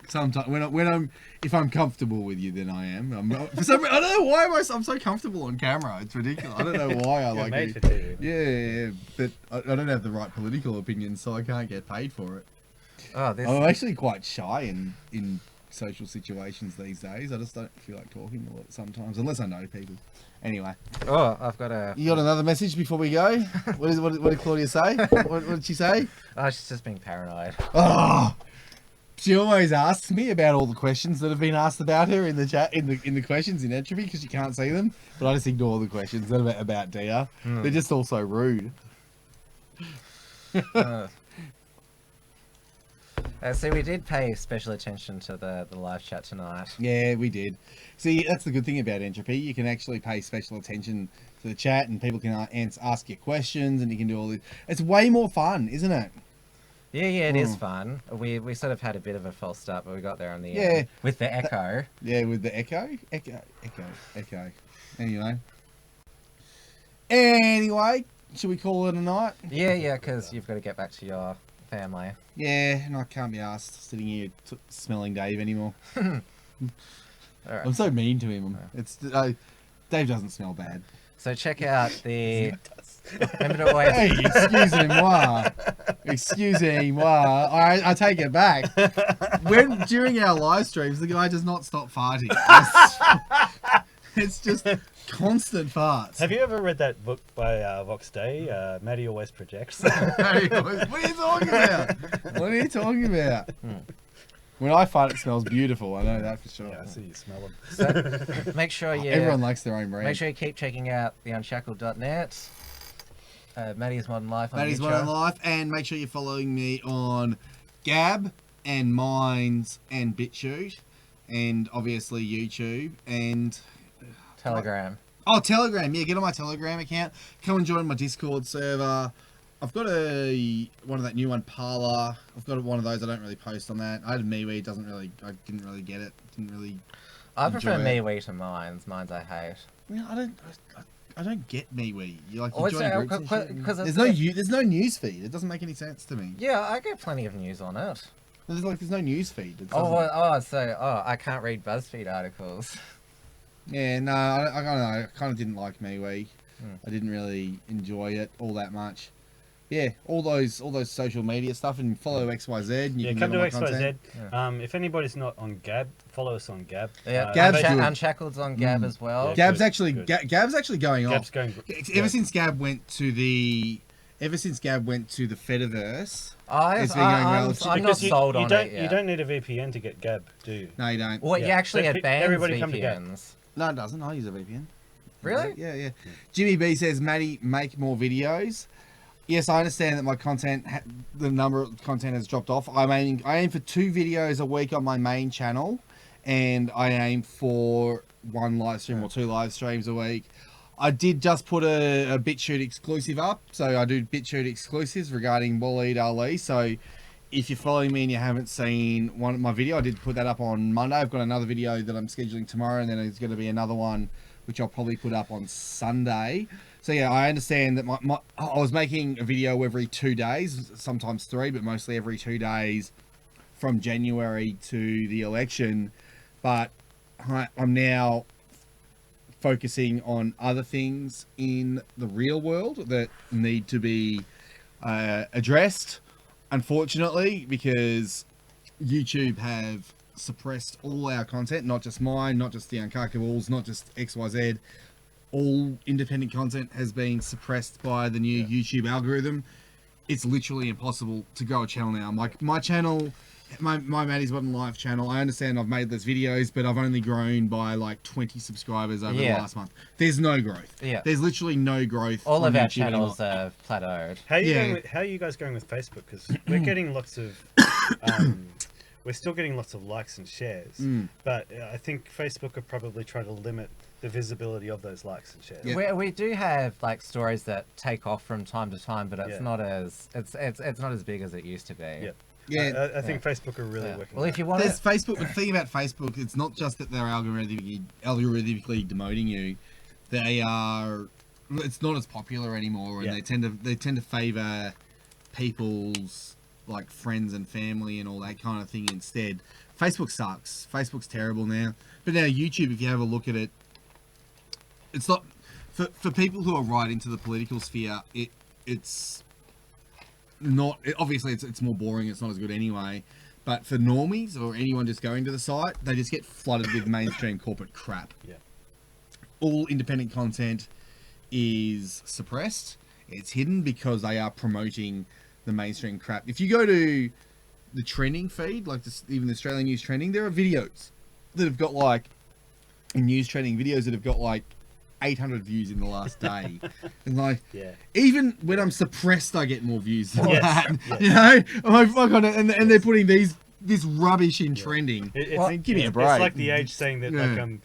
if I'm comfortable with you, then I am. I don't know why I'm so comfortable on camera. It's ridiculous. I don't know why I You're like made it. for TV. Yeah, but I don't have the right political opinions, so I can't get paid for it. Oh, this. I'm actually quite shy in social situations these days. I just don't feel like talking a lot sometimes, unless I know people. Anyway, Oh, I've got a. you got another message before we go? What did Claudia say? What did she say? Oh, she's just being paranoid. Oh, she always asks me about all the questions that have been asked about her in the chat, in the questions in Entropy, because you can't see them. But I just ignore the questions that are about Dia. They're just all so rude. So we did pay special attention to the live chat tonight. Yeah, we did. See, that's the good thing about Entropy. You can actually pay special attention to the chat, and people can ask you questions, and you can do all this. It's way more fun, isn't it? Yeah, it is fun. We sort of had a bit of a false start, but we got there on the end with the echo. Yeah, with the echo. Anyway, should we call it a night? Yeah, because you've got to get back to your family. Yeah, and I can't be asked sitting here smelling Dave anymore. All right. I'm so mean to him. Dave doesn't smell bad. So check out the. Remember to always. Hey, excusez-moi. Excusez-moi. I take it back. During our live streams, the guy does not stop farting. It's just constant farts. Have you ever read that book by Vox Day? Matty always projects. What are you talking about? What are you talking about? When I fart, it smells beautiful. I know that for sure. Yeah, I see you smell them. So make sure you. Everyone likes their own brand. Make sure you keep checking out the Unshackled.net. Matty's Modern Life on Matty's YouTube. Modern Life, and make sure you're following me on Gab and Minds and BitChute, and obviously YouTube and Telegram. Oh, Telegram. Yeah, get on my Telegram account. Come and join my Discord server. I've got one of that new one, Parler. I've got one of those. I don't really post on that. I had a MeWe. I didn't really get it. Didn't really. I prefer enjoy it. MeWe to Minds. Minds I hate. Yeah, I don't get MeWe. You Oh, join groups and shit. because There's no news feed. It doesn't make any sense to me. Yeah, I get plenty of news on it. There's no news feed. It Oh, doesn't- I can't read BuzzFeed articles. Yeah, no, I kind of didn't like MeWe. I didn't really enjoy it all that much. Yeah, all those social media stuff, and follow XYZ. And you can come get to all my XYZ. content. If anybody's not on Gab, follow us on Gab. Yeah, Gab's good. Unshackled's on Gab as well. Yeah. Gab's good, actually good. Gab's actually going Gab's off. going. Ever since Gab went to the Fediverse, it's been going well. I'm not Because sold on it yet. You don't need a VPN to get Gab, do you? No, you don't. Well, you Yeah. actually Let had bans everybody come to Gab. VPNs. No, it doesn't. I use a VPN. Really? Yeah. Jimmy B says, Matty, make more videos. Yes, I understand that my content, the number of content has dropped off. I aim for 2 videos a week on my main channel, and I aim for 1 live stream or 2 live streams a week. I did just put a BitChute exclusive up, so I do BitChute exclusives regarding Waleed Ali. So if you're following me and you haven't seen one of my video, I did put that up on Monday. I've got another video that I'm scheduling tomorrow, and then there's going to be another one which I'll probably put up on Sunday. So yeah, I understand that I was making a video every 2 days, sometimes 3, but mostly every 2 days from January to the election. But I'm now focusing on other things in the real world that need to be addressed, unfortunately, because YouTube have suppressed all our content, not just mine, not just the Uncuckables, not just XYZ. All independent content has been suppressed by the new YouTube algorithm. It's literally impossible to grow a channel now. My channel, my Matty's Bottom Life channel, I understand I've made those videos, but I've only grown by like 20 subscribers over the last month. There's no growth. Yeah. There's literally no growth. All of our YouTube channels anymore. have plateaued. How are you guys going with Facebook? Because we're getting lots of, we're still getting lots of likes and shares, but I think Facebook are probably trying to limit the visibility of those likes and shares. Yeah. We do have like stories that take off from time to time, but it's Yeah. not as it's not as big as it used to be. Yeah. Yeah. I think Facebook are really working. Well, if you want There's to, Facebook. The thing about Facebook, it's not just that they're algorithmically demoting you. They are. It's not as popular anymore, and Yeah. they tend to favor people's like friends and family and all that kind of thing instead. Facebook sucks. Facebook's terrible now. But now YouTube, if you have a look at it, it's not for people who are right into the political sphere. It's not obviously it's more boring. It's not as good anyway. But for normies or anyone just going to the site, they just get flooded with mainstream corporate crap. Yeah. All independent content is suppressed. It's hidden because they are promoting the mainstream crap. If you go to the trending feed, like even the Australian news trending, there are videos that have got like news trending videos that have got like 800 views in the last day. And like, even when I'm suppressed, I get more views than that. Yes. You know, I'm like, fuck on it, and they're putting this rubbish in trending. Give me a break. It's like the Age saying that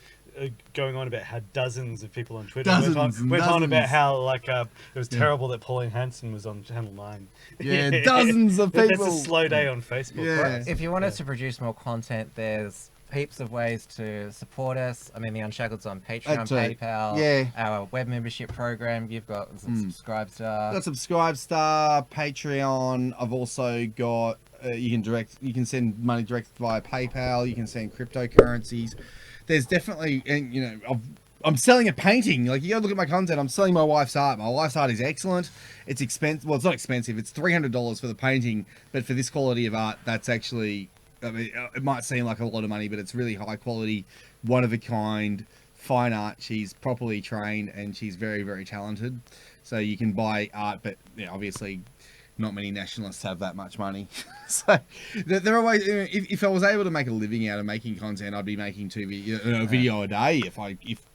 going on about how dozens of people on Twitter went on about how like it was terrible that Pauline Hanson was on Channel 9. Yeah, dozens of people. That's a slow day on Facebook. Yeah. Right? if you want us to produce more content, there's heaps of ways to support us. I mean, the Unshackled's on Patreon, PayPal, our web membership program. You've got some Subscribestar. Got Subscribestar, Patreon. I've also got you can send money direct via PayPal. You can send cryptocurrencies. There's definitely, and you know, I'm selling a painting. Like, you gotta look at my content. I'm selling my wife's art. My wife's art is excellent. It's expensive. Well, it's not expensive. It's $300 for the painting, but for this quality of art, that's actually, I mean, it might seem like a lot of money, but it's really high quality, one of a kind, fine art. She's properly trained and she's very, very talented. So you can buy art, but obviously not many nationalists have that much money. So there are ways. If I was able to make a living out of making content, I'd be making a video a day. If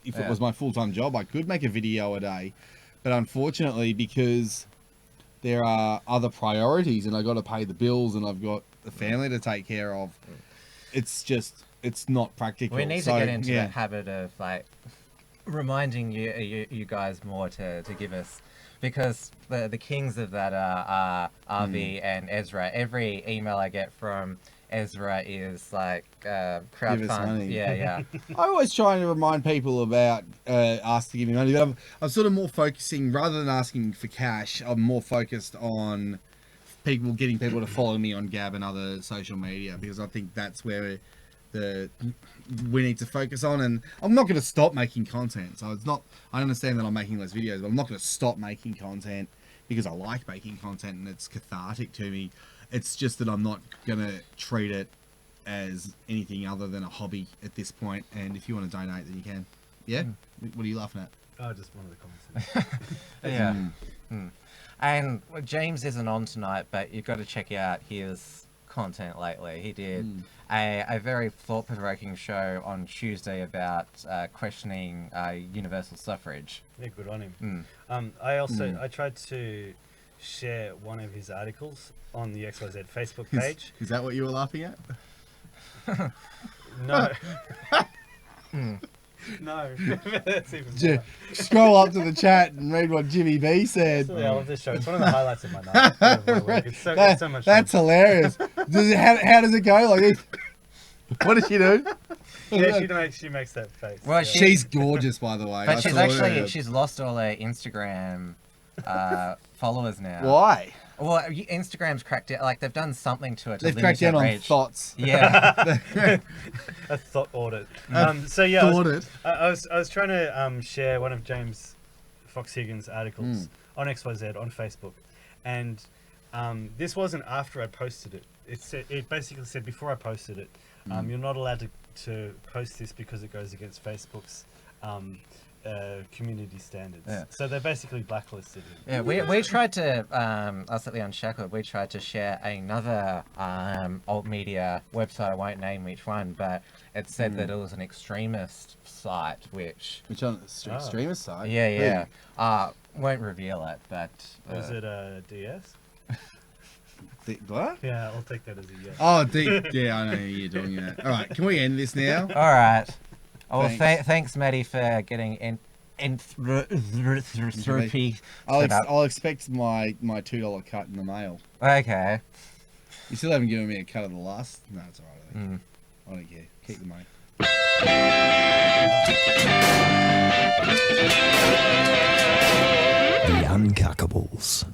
it was my full-time job, I could make a video a day. But unfortunately, because there are other priorities and I got to pay the bills and I've got a family to take care of, it's not practical. We need to get into the habit of like reminding you guys more to give us. Because the kings of that are Avi and Ezra. Every email I get from Ezra is like crowdfund. Yeah. I always try to remind people about us to give me money. But I'm sort of more focusing, rather than asking for cash, I'm more focused on getting people to follow me on Gab and other social media, because I think that's where we need to focus on. And I'm not going to stop making content. So it's not. I understand that I'm making less videos, but I'm not going to stop making content because I like making content and it's cathartic to me. It's just that I'm not going to treat it as anything other than a hobby at this point. And if you want to donate, then you can. Yeah. What are you laughing at? Oh, just one of the comments. Yeah. And James isn't on tonight, but you've got to check out his content lately. He did a very thought-provoking show on Tuesday about questioning universal suffrage. Yeah, good on him. I tried to share one of his articles on the XYZ Facebook page. Is that what you were laughing at? No. No. That's even more. Scroll up to the chat and read what Jimmy B said. I love this show. It's one of the highlights of my night. Of my week. It's so much fun. That's hilarious. How does it go? Like, what does she do? Yeah, she makes that face. Well, yeah. She's gorgeous, by the way. But she's lost all her Instagram followers now. Why? Well, Instagram's cracked down. Like, they've done something to it. They've cracked down on thoughts. Yeah. A thought audit. So yeah, Audit. I was trying to share one of James Fox Higgins' articles on XYZ on Facebook, and this wasn't after I posted it. It basically said before I posted it, you're not allowed to post this because it goes against Facebook's community standards. Yeah. So they basically blacklisted him. Yeah, we tried to, us at the Unshackled, we tried to share another alt media website. I won't name which one, but it said that it was an extremist site, which on the extremist side? yeah. Won't reveal it, but Was it a DS? What? Yeah, I'll take that as a yes. Oh, yeah, I know you're doing that. All right, can we end this now? all right. Oh, Thanks. thanks, Matty, for getting Entropy. I'll expect my $2 cut in the mail. Okay. You still haven't given me a cut of the last? No, it's all right. I don't care. Keep the money. The Uncuckables.